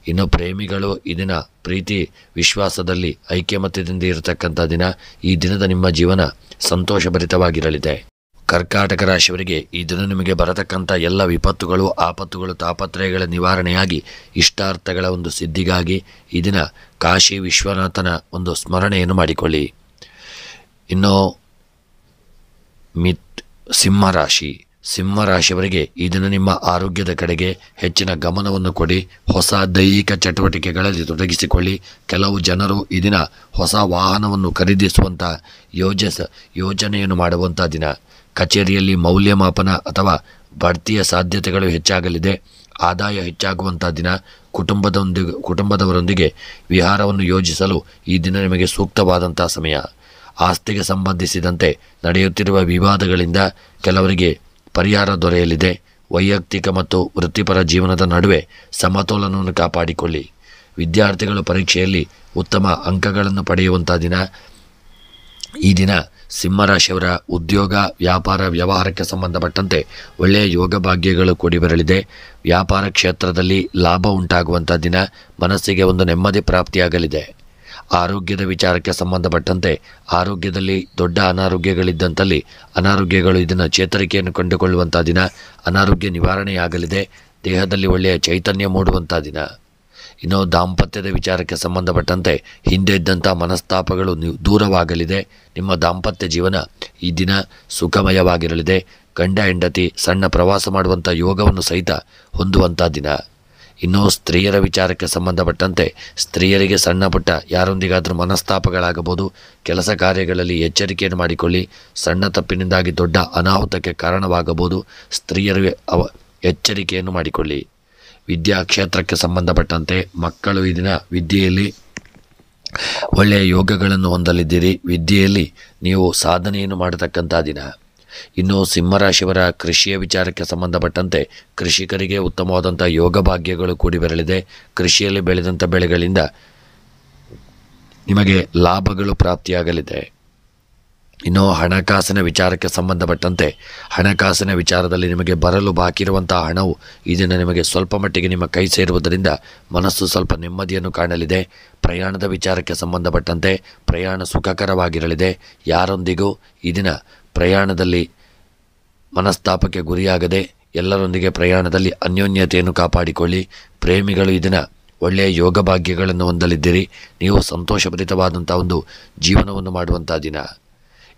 ಇನ್ನು ಪ್ರೇಮಿಗಳು ಈ ದಿನ ಪ್ರೀತಿ ವಿಶ್ವಾಸದಲ್ಲಿ ಐಕ್ಯಮತ್ಯದಿಂದ ಇರತಕ್ಕಂಥ ದಿನ. ಈ ದಿನದ ನಿಮ್ಮ ಜೀವನ ಸಂತೋಷಭರಿತವಾಗಿರಲಿದೆ. ಕರ್ಕಾಟಕ ರಾಶಿಯವರಿಗೆ ಈ ದಿನ ನಿಮಗೆ ಬರತಕ್ಕಂಥ ಎಲ್ಲ ವಿಪತ್ತುಗಳು, ಆಪತ್ತುಗಳು, ತಾಪತ್ರಯಗಳ ನಿವಾರಣೆಯಾಗಿ ಇಷ್ಟಾರ್ಥಗಳ ಒಂದು ಸಿದ್ಧಿಗಾಗಿ ಈ ದಿನ ಕಾಶಿ ವಿಶ್ವನಾಥನ ಒಂದು ಸ್ಮರಣೆಯನ್ನು ಮಾಡಿಕೊಳ್ಳಿ. ಇನ್ನು ಸಿಂಹರಾಶಿಯವರಿಗೆ ಈ ದಿನ ನಿಮ್ಮ ಆರೋಗ್ಯದ ಕಡೆಗೆ ಹೆಚ್ಚಿನ ಗಮನವನ್ನು ಕೊಡಿ. ಹೊಸ ದೈಹಿಕ ಚಟುವಟಿಕೆಗಳಲ್ಲಿ ತೊಡಗಿಸಿಕೊಳ್ಳಿ. ಕೆಲವು ಜನರು ಈ ದಿನ ಹೊಸ ವಾಹನವನ್ನು ಖರೀದಿಸುವಂಥ ಯೋಜನೆಯನ್ನು ಮಾಡುವಂಥ ದಿನ. ಕಚೇರಿಯಲ್ಲಿ ಮೌಲ್ಯಮಾಪನ ಅಥವಾ ಬಡ್ತಿಯ ಸಾಧ್ಯತೆಗಳು ಹೆಚ್ಚಾಗಲಿದೆ. ಆದಾಯ ಹೆಚ್ಚಾಗುವಂಥ ದಿನ. ಕುಟುಂಬದವರೊಂದಿಗೆ ವಿಹಾರವನ್ನು ಯೋಜಿಸಲು ಈ ದಿನ ನಿಮಗೆ ಸೂಕ್ತವಾದಂಥ ಸಮಯ. ಆಸ್ತಿಗೆ ಸಂಬಂಧಿಸಿದಂತೆ ನಡೆಯುತ್ತಿರುವ ವಿವಾದಗಳಿಂದ ಕೆಲವರಿಗೆ ಪರಿಹಾರ ದೊರೆಯಲಿದೆ. ವೈಯಕ್ತಿಕ ಮತ್ತು ವೃತ್ತಿಪರ ಜೀವನದ ನಡುವೆ ಸಮತೋಲನವನ್ನು ಕಾಪಾಡಿಕೊಳ್ಳಿ. ವಿದ್ಯಾರ್ಥಿಗಳು ಪರೀಕ್ಷೆಯಲ್ಲಿ ಉತ್ತಮ ಅಂಕಗಳನ್ನು ಪಡೆಯುವಂಥ ದಿನ. ಈ ದಿನ ಸಿಂಹರಾಶಿಯವರ ಉದ್ಯೋಗ, ವ್ಯಾಪಾರ, ವ್ಯವಹಾರಕ್ಕೆ ಸಂಬಂಧಪಟ್ಟಂತೆ ಒಳ್ಳೆಯ ಯೋಗ ಭಾಗ್ಯಗಳು ಕೂಡಿ ಬರಲಿದೆ. ವ್ಯಾಪಾರ ಕ್ಷೇತ್ರದಲ್ಲಿ ಲಾಭ ಉಂಟಾಗುವಂಥ ದಿನ. ಮನಸ್ಸಿಗೆ ಒಂದು ನೆಮ್ಮದಿ ಪ್ರಾಪ್ತಿಯಾಗಲಿದೆ. ಆರೋಗ್ಯದ ವಿಚಾರಕ್ಕೆ ಸಂಬಂಧಪಟ್ಟಂತೆ ಆರೋಗ್ಯದಲ್ಲಿ ದೊಡ್ಡ ಅನಾರೋಗ್ಯಗಳಿದ್ದಂತಲ್ಲಿ ಅನಾರೋಗ್ಯಗಳು ಇದನ್ನು ಚೇತರಿಕೆಯನ್ನು ಕಂಡುಕೊಳ್ಳುವಂಥ ದಿನ. ಅನಾರೋಗ್ಯ ನಿವಾರಣೆಯಾಗಲಿದೆ. ದೇಹದಲ್ಲಿ ಒಳ್ಳೆಯ ಚೈತನ್ಯ ಮೂಡುವಂಥ ದಿನ. ಇನ್ನು ದಾಂಪತ್ಯದ ವಿಚಾರಕ್ಕೆ ಸಂಬಂಧಪಟ್ಟಂತೆ ಹಿಂದೆ ಇದ್ದಂಥ ಮನಸ್ತಾಪಗಳು ದೂರವಾಗಲಿದೆ. ನಿಮ್ಮ ದಾಂಪತ್ಯ ಜೀವನ ಈ ದಿನ ಸುಖಮಯವಾಗಿರಲಿದೆ. ಗಂಡ ಹೆಂಡತಿ ಸಣ್ಣ ಪ್ರವಾಸ ಮಾಡುವಂಥ ಯೋಗವನ್ನು ಸಹಿತ ಹೊಂದುವಂಥ ದಿನ. ಇನ್ನು ಸ್ತ್ರೀಯರ ವಿಚಾರಕ್ಕೆ ಸಂಬಂಧಪಟ್ಟಂತೆ ಸ್ತ್ರೀಯರಿಗೆ ಸಣ್ಣ ಪುಟ್ಟ ಯಾರೊಂದಿಗಾದರೂ ಮನಸ್ತಾಪಗಳಾಗಬಹುದು. ಕೆಲಸ ಕಾರ್ಯಗಳಲ್ಲಿ ಎಚ್ಚರಿಕೆಯನ್ನು ಮಾಡಿಕೊಳ್ಳಿ. ಸಣ್ಣ ತಪ್ಪಿನಿಂದಾಗಿ ದೊಡ್ಡ ಅನಾಹುತಕ್ಕೆ ಕಾರಣವಾಗಬಹುದು. ಸ್ತ್ರೀಯರಿಗೆ ಎಚ್ಚರಿಕೆಯನ್ನು ಮಾಡಿಕೊಳ್ಳಿ. ವಿದ್ಯಾ ಕ್ಷೇತ್ರಕ್ಕೆ ಸಂಬಂಧಪಟ್ಟಂತೆ ಮಕ್ಕಳು ಈ ದಿನ ವಿದ್ಯೆಯಲ್ಲಿ ಒಳ್ಳೆಯ ಯೋಗಗಳನ್ನು ಹೊಂದಲಿದ್ದೀರಿ. ವಿದ್ಯೆಯಲ್ಲಿ ನೀವು ಸಾಧನೆಯನ್ನು ಮಾಡತಕ್ಕಂಥ ದಿನ. ಇನ್ನು ಸಿಂಹರಾಶಿಯವರ ಕೃಷಿಯ ವಿಚಾರಕ್ಕೆ ಸಂಬಂಧಪಟ್ಟಂತೆ ಕೃಷಿಕರಿಗೆ ಉತ್ತಮವಾದಂಥ ಯೋಗ ಭಾಗ್ಯಗಳು ಕೂಡಿ ಬರಲಿದೆ. ಕೃಷಿಯಲ್ಲಿ ಬೆಳೆದಂಥ ಬೆಳೆಗಳಿಂದ ನಿಮಗೆ ಲಾಭಗಳು ಪ್ರಾಪ್ತಿಯಾಗಲಿದೆ. ಇನ್ನು ಹಣಕಾಸಿನ ವಿಚಾರಕ್ಕೆ ಸಂಬಂಧಪಟ್ಟಂತೆ ಹಣಕಾಸಿನ ವಿಚಾರದಲ್ಲಿ ನಿಮಗೆ ಬರಲು ಬಾಕಿ ಇರುವಂತಹ ಹಣವು ಈ ದಿನ ನಿಮಗೆ ಸ್ವಲ್ಪ ಮಟ್ಟಿಗೆ ನಿಮ್ಮ ಕೈ ಸೇರುವುದರಿಂದ ಮನಸ್ಸು ಸ್ವಲ್ಪ ನೆಮ್ಮದಿಯನ್ನು ಕಾಣಲಿದೆ. ಪ್ರಯಾಣದ ವಿಚಾರಕ್ಕೆ ಸಂಬಂಧಪಟ್ಟಂತೆ ಪ್ರಯಾಣ ಸುಖಕರವಾಗಿರಲಿದೆ. ಯಾರೊಂದಿಗೂ ಈ ದಿನ ಪ್ರಯಾಣದಲ್ಲಿ ಮನಸ್ತಾಪಕ್ಕೆ ಗುರಿಯಾಗದೆ ಎಲ್ಲರೊಂದಿಗೆ ಪ್ರಯಾಣದಲ್ಲಿ ಅನ್ಯೋನ್ಯತೆಯನ್ನು ಕಾಪಾಡಿಕೊಳ್ಳಿ. ಪ್ರೇಮಿಗಳು ಈ ದಿನ ಒಳ್ಳೆಯ ಯೋಗ ಭಾಗ್ಯಗಳನ್ನು ಹೊಂದಲಿದ್ದೀರಿ. ನೀವು ಸಂತೋಷಭರಿತವಾದಂಥ ಒಂದು ಜೀವನವನ್ನು ಮಾಡುವಂಥ ದಿನ.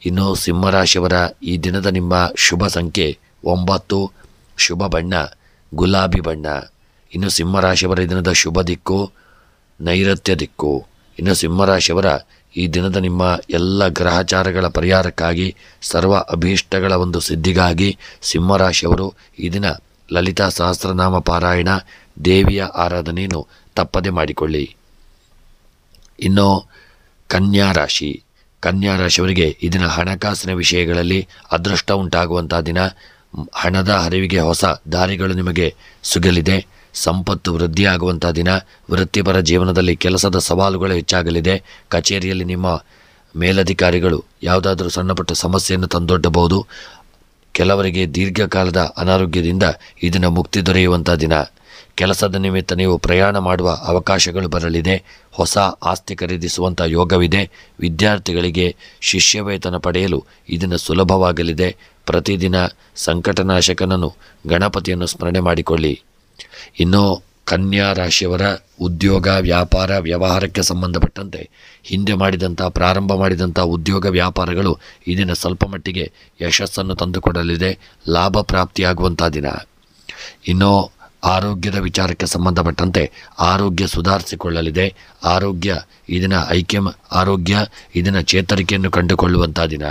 ಇನ್ನು ಸಿಂಹರಾಶಿಯವರ ಈ ದಿನದ ನಿಮ್ಮ ಶುಭ ಸಂಖ್ಯೆ 9, ಶುಭ ಬಣ್ಣ ಗುಲಾಬಿ ಬಣ್ಣ. ಇನ್ನು ಸಿಂಹರಾಶಿಯವರ ಈ ದಿನದ ಶುಭ ದಿಕ್ಕು ನೈಋತ್ಯ ದಿಕ್ಕು. ಇನ್ನು ಸಿಂಹರಾಶಿಯವರ ಈ ದಿನದ ನಿಮ್ಮ ಎಲ್ಲ ಗ್ರಹಚಾರಗಳ ಪರಿಹಾರಕ್ಕಾಗಿ ಸರ್ವ ಅಭೀಷ್ಟಗಳ ಒಂದು ಸಿದ್ಧಿಗಾಗಿ ಸಿಂಹರಾಶಿಯವರು ಈ ದಿನ ಲಲಿತಾ ಸಹಸ್ರನಾಮ ಪಾರಾಯಣ, ದೇವಿಯ ಆರಾಧನೆಯನ್ನು ತಪ್ಪದೆ ಮಾಡಿಕೊಳ್ಳಿ. ಇನ್ನು ಕನ್ಯಾ ರಾಶಿಯವರಿಗೆ ಈ ದಿನ ಹಣಕಾಸಿನ ವಿಷಯಗಳಲ್ಲಿ ಅದೃಷ್ಟ ಉಂಟಾಗುವಂಥ ದಿನ. ಹಣದ ಹರಿವಿಗೆ ಹೊಸ ದಾರಿಗಳು ನಿಮಗೆ ಸಿಗಲಿದೆ. ಸಂಪತ್ತು ವೃದ್ಧಿಯಾಗುವಂಥ ದಿನ. ವೃತ್ತಿಪರ ಜೀವನದಲ್ಲಿ ಕೆಲಸದ ಸವಾಲುಗಳು ಹೆಚ್ಚಾಗಲಿದೆ. ಕಚೇರಿಯಲ್ಲಿ ನಿಮ್ಮ ಮೇಲಧಿಕಾರಿಗಳು ಯಾವುದಾದ್ರೂ ಸಣ್ಣಪುಟ್ಟ ಸಮಸ್ಯೆಯನ್ನು ತಂದೊಡ್ಡಬಹುದು. ಕೆಲವರಿಗೆ ದೀರ್ಘಕಾಲದ ಅನಾರೋಗ್ಯದಿಂದ ಈ ದಿನ ಮುಕ್ತಿ ದೊರೆಯುವಂಥ ದಿನ. ಕೆಲಸದ ನಿಮಿತ್ತ ನೀವು ಪ್ರಯಾಣ ಮಾಡುವ ಅವಕಾಶಗಳು ಬರಲಿದೆ. ಹೊಸ ಆಸ್ತಿ ಖರೀದಿಸುವಂಥ ಯೋಗವಿದೆ. ವಿದ್ಯಾರ್ಥಿಗಳಿಗೆ ಶಿಷ್ಯ ವೇತನ ಪಡೆಯಲು ಇದನ್ನು ಸುಲಭವಾಗಲಿದೆ. ಪ್ರತಿದಿನ ಸಂಕಟನಾಶಕನನ್ನು ಗಣಪತಿಯನ್ನು ಸ್ಮರಣೆ ಮಾಡಿಕೊಳ್ಳಿ. ಇನ್ನು ಕನ್ಯಾ ರಾಶಿಯವರ ಉದ್ಯೋಗ, ವ್ಯಾಪಾರ, ವ್ಯವಹಾರಕ್ಕೆ ಸಂಬಂಧಪಟ್ಟಂತೆ ಹಿಂದೆ ಪ್ರಾರಂಭ ಮಾಡಿದಂಥ ಉದ್ಯೋಗ ವ್ಯಾಪಾರಗಳು ಇದನ್ನು ಸ್ವಲ್ಪ ಮಟ್ಟಿಗೆ ಯಶಸ್ಸನ್ನು ತಂದುಕೊಡಲಿದೆ. ಲಾಭ ಪ್ರಾಪ್ತಿಯಾಗುವಂಥ ದಿನ. ಇನ್ನು ಆರೋಗ್ಯದ ವಿಚಾರಕ್ಕೆ ಸಂಬಂಧಪಟ್ಟಂತೆ ಆರೋಗ್ಯ ಸುಧಾರಿಸಿಕೊಳ್ಳಲಿದೆ. ಆರೋಗ್ಯ ಇದನ್ನು ಚೇತರಿಕೆಯನ್ನು ಕಂಡುಕೊಳ್ಳುವಂಥ ದಿನ.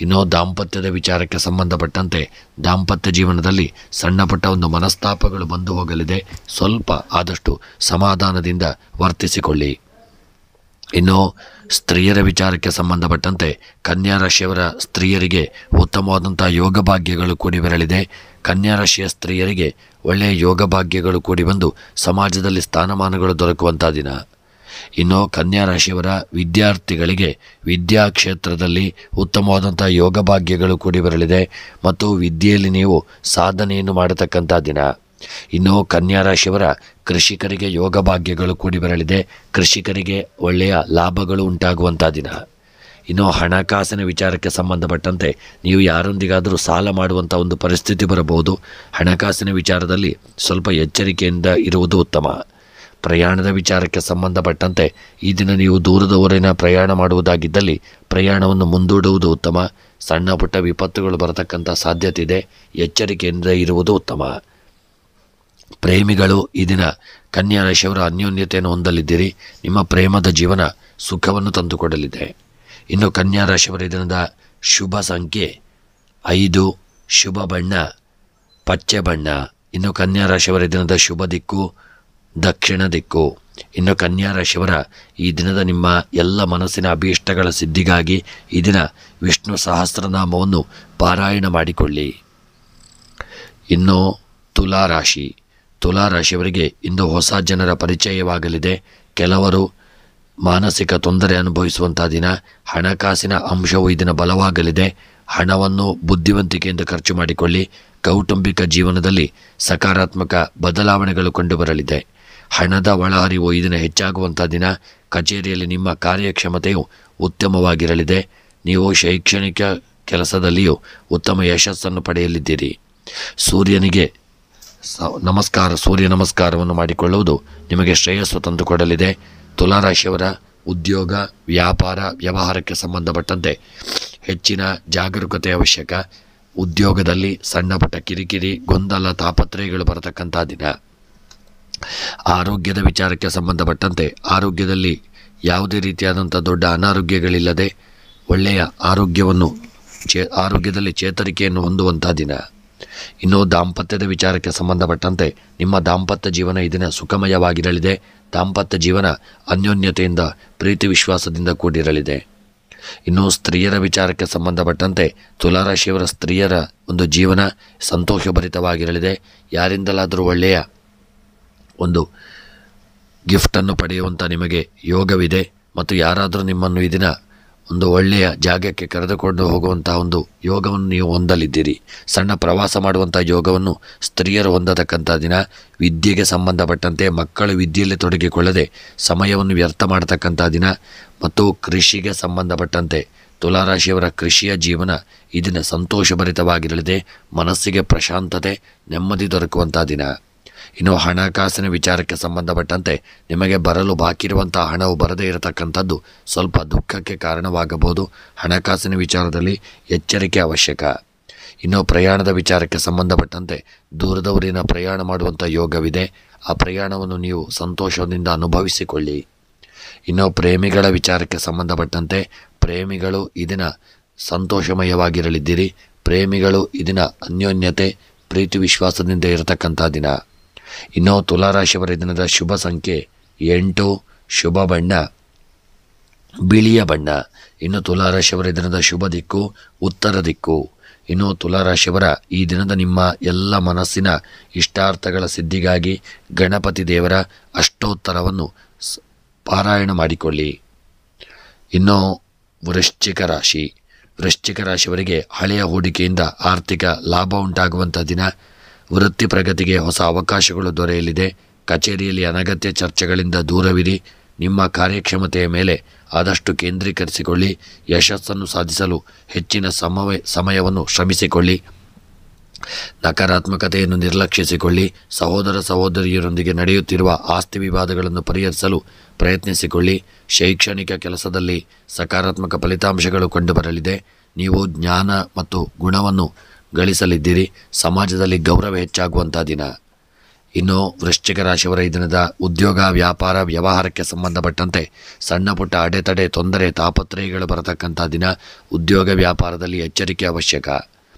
ಇನ್ನು ದಾಂಪತ್ಯದ ವಿಚಾರಕ್ಕೆ ಸಂಬಂಧಪಟ್ಟಂತೆ ದಾಂಪತ್ಯ ಜೀವನದಲ್ಲಿ ಸಣ್ಣ ಪುಟ್ಟ ಒಂದು ಮನಸ್ತಾಪಗಳು ಬಂದು ಹೋಗಲಿದೆ. ಸ್ವಲ್ಪ ಆದಷ್ಟು ಸಮಾಧಾನದಿಂದ ವರ್ತಿಸಿಕೊಳ್ಳಿ. ಇನ್ನು ಸ್ತ್ರೀಯರ ವಿಚಾರಕ್ಕೆ ಸಂಬಂಧಪಟ್ಟಂತೆ ಕನ್ಯಾ ರಾಶಿಯವರ ಸ್ತ್ರೀಯರಿಗೆ ಉತ್ತಮವಾದಂಥ ಯೋಗ ಭಾಗ್ಯಗಳು ಕೂಡಿ ಬರಲಿದೆ. ಕನ್ಯಾ ರಾಶಿಯ ಸ್ತ್ರೀಯರಿಗೆ ಒಳ್ಳೆಯ ಯೋಗ ಭಾಗ್ಯಗಳು ಕೂಡಿ ಬಂದು ಸಮಾಜದಲ್ಲಿ ಸ್ಥಾನಮಾನಗಳು ದೊರಕುವಂಥ ದಿನ. ಇನ್ನು ಕನ್ಯಾ ರಾಶಿಯವರ ವಿದ್ಯಾರ್ಥಿಗಳಿಗೆ ವಿದ್ಯಾ ಕ್ಷೇತ್ರದಲ್ಲಿ ಉತ್ತಮವಾದಂಥ ಯೋಗ ಭಾಗ್ಯಗಳು ಕೂಡಿ ಬರಲಿದೆ ಮತ್ತು ವಿದ್ಯೆಯಲ್ಲಿ ನೀವು ಸಾಧನೆಯನ್ನು ಮಾಡತಕ್ಕಂಥ ದಿನ. ಇನ್ನು ಕನ್ಯಾ ರಾಶಿಯವರ ಕೃಷಿಕರಿಗೆ ಯೋಗ ಭಾಗ್ಯಗಳು ಕೂಡಿ ಬರಲಿದೆ. ಕೃಷಿಕರಿಗೆ ಒಳ್ಳೆಯ ಲಾಭಗಳು ಉಂಟಾಗುವಂಥ ದಿನ. ಇನ್ನು ಹಣಕಾಸಿನ ವಿಚಾರಕ್ಕೆ ಸಂಬಂಧಪಟ್ಟಂತೆ ನೀವು ಯಾರೊಂದಿಗಾದರೂ ಸಾಲ ಮಾಡುವಂಥ ಒಂದು ಪರಿಸ್ಥಿತಿ ಬರಬಹುದು. ಹಣಕಾಸಿನ ವಿಚಾರದಲ್ಲಿ ಸ್ವಲ್ಪ ಎಚ್ಚರಿಕೆಯಿಂದ ಇರುವುದು ಉತ್ತಮ. ಪ್ರಯಾಣದ ವಿಚಾರಕ್ಕೆ ಸಂಬಂಧಪಟ್ಟಂತೆ ಈ ದಿನ ನೀವು ದೂರದ ಊರಿನ ಪ್ರಯಾಣ ಮಾಡುವುದಾಗಿದ್ದಲ್ಲಿ ಪ್ರಯಾಣವನ್ನು ಮುಂದೂಡುವುದು ಉತ್ತಮ. ಸಣ್ಣ ಪುಟ್ಟ ವಿಪತ್ತುಗಳು ಬರತಕ್ಕಂಥ ಸಾಧ್ಯತೆ ಇದೆ. ಎಚ್ಚರಿಕೆಯಿಂದ ಇರುವುದು ಉತ್ತಮ. ಪ್ರೇಮಿಗಳು ಈ ದಿನ ಕನ್ಯಾ ರಾಶಿಯವರ ಅನ್ಯೋನ್ಯತೆಯನ್ನು ಹೊಂದಲಿದ್ದೀರಿ. ನಿಮ್ಮ ಪ್ರೇಮದ ಜೀವನ ಸುಖವನ್ನು ತಂದುಕೊಡಲಿದೆ. ಇನ್ನು ಕನ್ಯಾ ರಾಶಿಯವರ ದಿನದ ಶುಭ ಸಂಖ್ಯೆ 5, ಶುಭ ಬಣ್ಣ ಪಚ್ಚೆ ಬಣ್ಣ. ಇನ್ನು ಕನ್ಯಾ ರಾಶಿಯವರ ದಿನದ ಶುಭ ದಿಕ್ಕು ದಕ್ಷಿಣ ದಿಕ್ಕು. ಇನ್ನು ಕನ್ಯಾ ರಾಶಿಯವರ ಈ ದಿನದ ನಿಮ್ಮ ಎಲ್ಲ ಮನಸ್ಸಿನ ಅಭೀಷ್ಟಗಳ ಸಿದ್ಧಿಗಾಗಿ ಈ ದಿನ ವಿಷ್ಣು ಸಹಸ್ರನಾಮವನ್ನು ಪಾರಾಯಣ ಮಾಡಿಕೊಳ್ಳಿ. ಇನ್ನು ತುಲಾರಾಶಿಯವರಿಗೆ ಇಂದು ಹೊಸ ಜನರ ಪರಿಚಯವಾಗಲಿದೆ. ಕೆಲವರು ಮಾನಸಿಕ ತೊಂದರೆ ಅನುಭವಿಸುವಂಥ ದಿನ. ಹಣಕಾಸಿನ ಅಂಶವು ಈ ದಿನ ಬಲವಾಗಲಿದೆ. ಹಣವನ್ನು ಬುದ್ಧಿವಂತಿಕೆಯಿಂದ ಖರ್ಚು ಮಾಡಿಕೊಳ್ಳಿ. ಕೌಟುಂಬಿಕ ಜೀವನದಲ್ಲಿ ಸಕಾರಾತ್ಮಕ ಬದಲಾವಣೆಗಳು ಕಂಡುಬರಲಿದೆ. ಹಣದ ಒಳಹರಿವು ಈ ದಿನ ಹೆಚ್ಚಾಗುವಂಥ ದಿನ. ಕಚೇರಿಯಲ್ಲಿ ನಿಮ್ಮ ಕಾರ್ಯಕ್ಷಮತೆಯು ಉತ್ತಮವಾಗಿರಲಿದೆ. ನೀವು ಶೈಕ್ಷಣಿಕ ಕೆಲಸದಲ್ಲಿಯೂ ಉತ್ತಮ ಯಶಸ್ಸನ್ನು ಪಡೆಯಲಿದ್ದೀರಿ. ಸೂರ್ಯ ನಮಸ್ಕಾರವನ್ನು ಮಾಡಿಕೊಳ್ಳುವುದು ನಿಮಗೆ ಶ್ರೇಯಸ್ಸು ತಂದುಕೊಡಲಿದೆ. ತುಲಾರಾಶಿಯವರ ಉದ್ಯೋಗ, ವ್ಯಾಪಾರ, ವ್ಯವಹಾರಕ್ಕೆ ಸಂಬಂಧಪಟ್ಟಂತೆ ಹೆಚ್ಚಿನ ಜಾಗರೂಕತೆ ಅವಶ್ಯಕ. ಉದ್ಯೋಗದಲ್ಲಿ ಸಣ್ಣ ಪುಟ್ಟ ಕಿರಿಕಿರಿ, ಗೊಂದಲ, ತಾಪತ್ರಯಗಳು ಬರತಕ್ಕಂಥ ದಿನ. ಆರೋಗ್ಯದ ವಿಚಾರಕ್ಕೆ ಸಂಬಂಧಪಟ್ಟಂತೆ ಆರೋಗ್ಯದಲ್ಲಿ ಯಾವುದೇ ರೀತಿಯಾದಂಥ ದೊಡ್ಡ ಅನಾರೋಗ್ಯಗಳಿಲ್ಲದೆ ಒಳ್ಳೆಯ ಆರೋಗ್ಯದಲ್ಲಿ ಚೇತರಿಕೆಯನ್ನು ಹೊಂದುವಂಥ ದಿನ. ಇನ್ನು ದಾಂಪತ್ಯದ ವಿಚಾರಕ್ಕೆ ಸಂಬಂಧಪಟ್ಟಂತೆ ನಿಮ್ಮ ದಾಂಪತ್ಯ ಜೀವನ ಈ ದಿನ ಸುಖಮಯವಾಗಿರಲಿದೆ. ದಾಂಪತ್ಯ ಜೀವನ ಅನ್ಯೋನ್ಯತೆಯಿಂದ, ಪ್ರೀತಿ ವಿಶ್ವಾಸದಿಂದ ಕೂಡಿರಲಿದೆ. ಇನ್ನು ಸ್ತ್ರೀಯರ ವಿಚಾರಕ್ಕೆ ಸಂಬಂಧಪಟ್ಟಂತೆ ತುಲಾರಾಶಿಯವರ ಸ್ತ್ರೀಯರ ಒಂದು ಜೀವನ ಸಂತೋಷಭರಿತವಾಗಿರಲಿದೆ. ಯಾರಿಂದಲಾದರೂ ಒಳ್ಳೆಯ ಒಂದು ಗಿಫ್ಟನ್ನು ಪಡೆಯುವಂಥ ನಿಮಗೆ ಯೋಗವಿದೆ. ಮತ್ತು ಯಾರಾದರೂ ನಿಮ್ಮನ್ನು ಈ ದಿನ ಒಂದು ಒಳ್ಳೆಯ ಜಾಗಕ್ಕೆ ಕರೆದುಕೊಂಡು ಹೋಗುವಂಥ ಒಂದು ಯೋಗವನ್ನು ನೀವು ಹೊಂದಲಿದ್ದೀರಿ. ಸಣ್ಣ ಪ್ರವಾಸ ಮಾಡುವಂಥ ಯೋಗವನ್ನು ಸ್ತ್ರೀಯರು ಹೊಂದತಕ್ಕಂಥ ದಿನ. ವಿದ್ಯೆಗೆ ಸಂಬಂಧಪಟ್ಟಂತೆ ಮಕ್ಕಳು ವಿದ್ಯೆಯಲ್ಲಿ ತೊಡಗಿಕೊಳ್ಳದೆ ಸಮಯವನ್ನು ವ್ಯರ್ಥ ಮಾಡತಕ್ಕಂಥ ದಿನ. ಮತ್ತು ಕೃಷಿಗೆ ಸಂಬಂಧಪಟ್ಟಂತೆ ತುಲಾರಾಶಿಯವರ ಕೃಷಿಯ ಜೀವನ ಈ ದಿನ ಸಂತೋಷಭರಿತವಾಗಿರಲಿದೆ. ಮನಸ್ಸಿಗೆ ಪ್ರಶಾಂತತೆ, ನೆಮ್ಮದಿ ದೊರಕುವಂಥ ದಿನ. ಇನ್ನು ಹಣಕಾಸಿನ ವಿಚಾರಕ್ಕೆ ಸಂಬಂಧಪಟ್ಟಂತೆ ನಿಮಗೆ ಬರಲು ಬಾಕಿ ಇರುವಂಥ ಹಣವು ಬರದೇ ಇರತಕ್ಕಂಥದ್ದು ಸ್ವಲ್ಪ ದುಃಖಕ್ಕೆ ಕಾರಣವಾಗಬಹುದು. ಹಣಕಾಸಿನ ವಿಚಾರದಲ್ಲಿ ಎಚ್ಚರಿಕೆ ಅವಶ್ಯಕ. ಇನ್ನು ಪ್ರಯಾಣದ ವಿಚಾರಕ್ಕೆ ಸಂಬಂಧಪಟ್ಟಂತೆ ದೂರದವರಿನ ಪ್ರಯಾಣ ಮಾಡುವಂಥ ಯೋಗವಿದೆ. ಆ ಪ್ರಯಾಣವನ್ನು ನೀವು ಸಂತೋಷದಿಂದ ಅನುಭವಿಸಿಕೊಳ್ಳಿ. ಇನ್ನು ಪ್ರೇಮಿಗಳ ವಿಚಾರಕ್ಕೆ ಸಂಬಂಧಪಟ್ಟಂತೆ ಪ್ರೇಮಿಗಳು ಈ ದಿನ ಸಂತೋಷಮಯವಾಗಿರಲಿದ್ದೀರಿ. ಪ್ರೇಮಿಗಳು ಈ ದಿನ ಅನ್ಯೋನ್ಯತೆ, ಪ್ರೀತಿ ವಿಶ್ವಾಸದಿಂದ ಇರತಕ್ಕಂಥ ದಿನ. ಇನ್ನು ತುಲಾರಾಶಿಯವರ ದಿನದ ಶುಭ ಸಂಖ್ಯೆ 8, ಶುಭ ಬಣ್ಣ ಬಿಳಿಯ ಬಣ್ಣ. ಇನ್ನು ತುಲಾರಾಶಿಯವರ ದಿನದ ಶುಭ ದಿಕ್ಕು ಉತ್ತರ ದಿಕ್ಕು. ಇನ್ನು ತುಲಾರಾಶಿಯವರ ಈ ದಿನದ ನಿಮ್ಮ ಎಲ್ಲ ಮನಸ್ಸಿನ ಇಷ್ಟಾರ್ಥಗಳ ಸಿದ್ಧಿಗಾಗಿ ಗಣಪತಿ ದೇವರ ಅಷ್ಟೋತ್ತರವನ್ನು ಪಾರಾಯಣ ಮಾಡಿಕೊಳ್ಳಿ. ಇನ್ನು ವೃಶ್ಚಿಕ ರಾಶಿಯವರಿಗೆ ಹಳೆಯ ಹೂಡಿಕೆಯಿಂದ ಆರ್ಥಿಕ ಲಾಭ ಉಂಟಾಗುವಂಥ ದಿನ. ವೃತ್ತಿ ಪ್ರಗತಿಗೆ ಹೊಸ ಅವಕಾಶಗಳು ದೊರೆಯಲಿದೆ. ಕಚೇರಿಯಲ್ಲಿ ಅನಗತ್ಯ ಚರ್ಚೆಗಳಿಂದ ದೂರವಿರಿ. ನಿಮ್ಮ ಕಾರ್ಯಕ್ಷಮತೆಯ ಮೇಲೆ ಆದಷ್ಟು ಕೇಂದ್ರೀಕರಿಸಿಕೊಳ್ಳಿ. ಯಶಸ್ಸನ್ನು ಸಾಧಿಸಲು ಹೆಚ್ಚಿನ ಸಮಯವನ್ನು ಶ್ರಮಿಸಿಕೊಳ್ಳಿ. ನಕಾರಾತ್ಮಕತೆಯನ್ನು ನಿರ್ಲಕ್ಷಿಸಿಕೊಳ್ಳಿ. ಸಹೋದರ ಸಹೋದರಿಯರೊಂದಿಗೆ ನಡೆಯುತ್ತಿರುವ ಆಸ್ತಿ ವಿವಾದಗಳನ್ನು ಪರಿಹರಿಸಲು ಪ್ರಯತ್ನಿಸಿಕೊಳ್ಳಿ. ಶೈಕ್ಷಣಿಕ ಕೆಲಸದಲ್ಲಿ ಸಕಾರಾತ್ಮಕ ಫಲಿತಾಂಶಗಳು ಕಂಡುಬರಲಿದೆ. ನೀವು ಜ್ಞಾನ ಮತ್ತು ಗುಣವನ್ನು ಗಳಿಸಲಿದ್ದೀರಿ. ಸಮಾಜದಲ್ಲಿ ಗೌರವ ಹೆಚ್ಚಾಗುವಂಥ ದಿನ. ಇನ್ನು ವೃಶ್ಚಿಕ ರಾಶಿಯವರ ಈ ದಿನದ ಉದ್ಯೋಗ, ವ್ಯಾಪಾರ, ವ್ಯವಹಾರಕ್ಕೆ ಸಂಬಂಧಪಟ್ಟಂತೆ ಸಣ್ಣ ಪುಟ್ಟ ಅಡೆತಡೆ, ತೊಂದರೆ, ತಾಪತ್ರಯಗಳು ಬರತಕ್ಕಂಥ ದಿನ. ಉದ್ಯೋಗ ವ್ಯಾಪಾರದಲ್ಲಿ ಎಚ್ಚರಿಕೆ ಅವಶ್ಯಕ.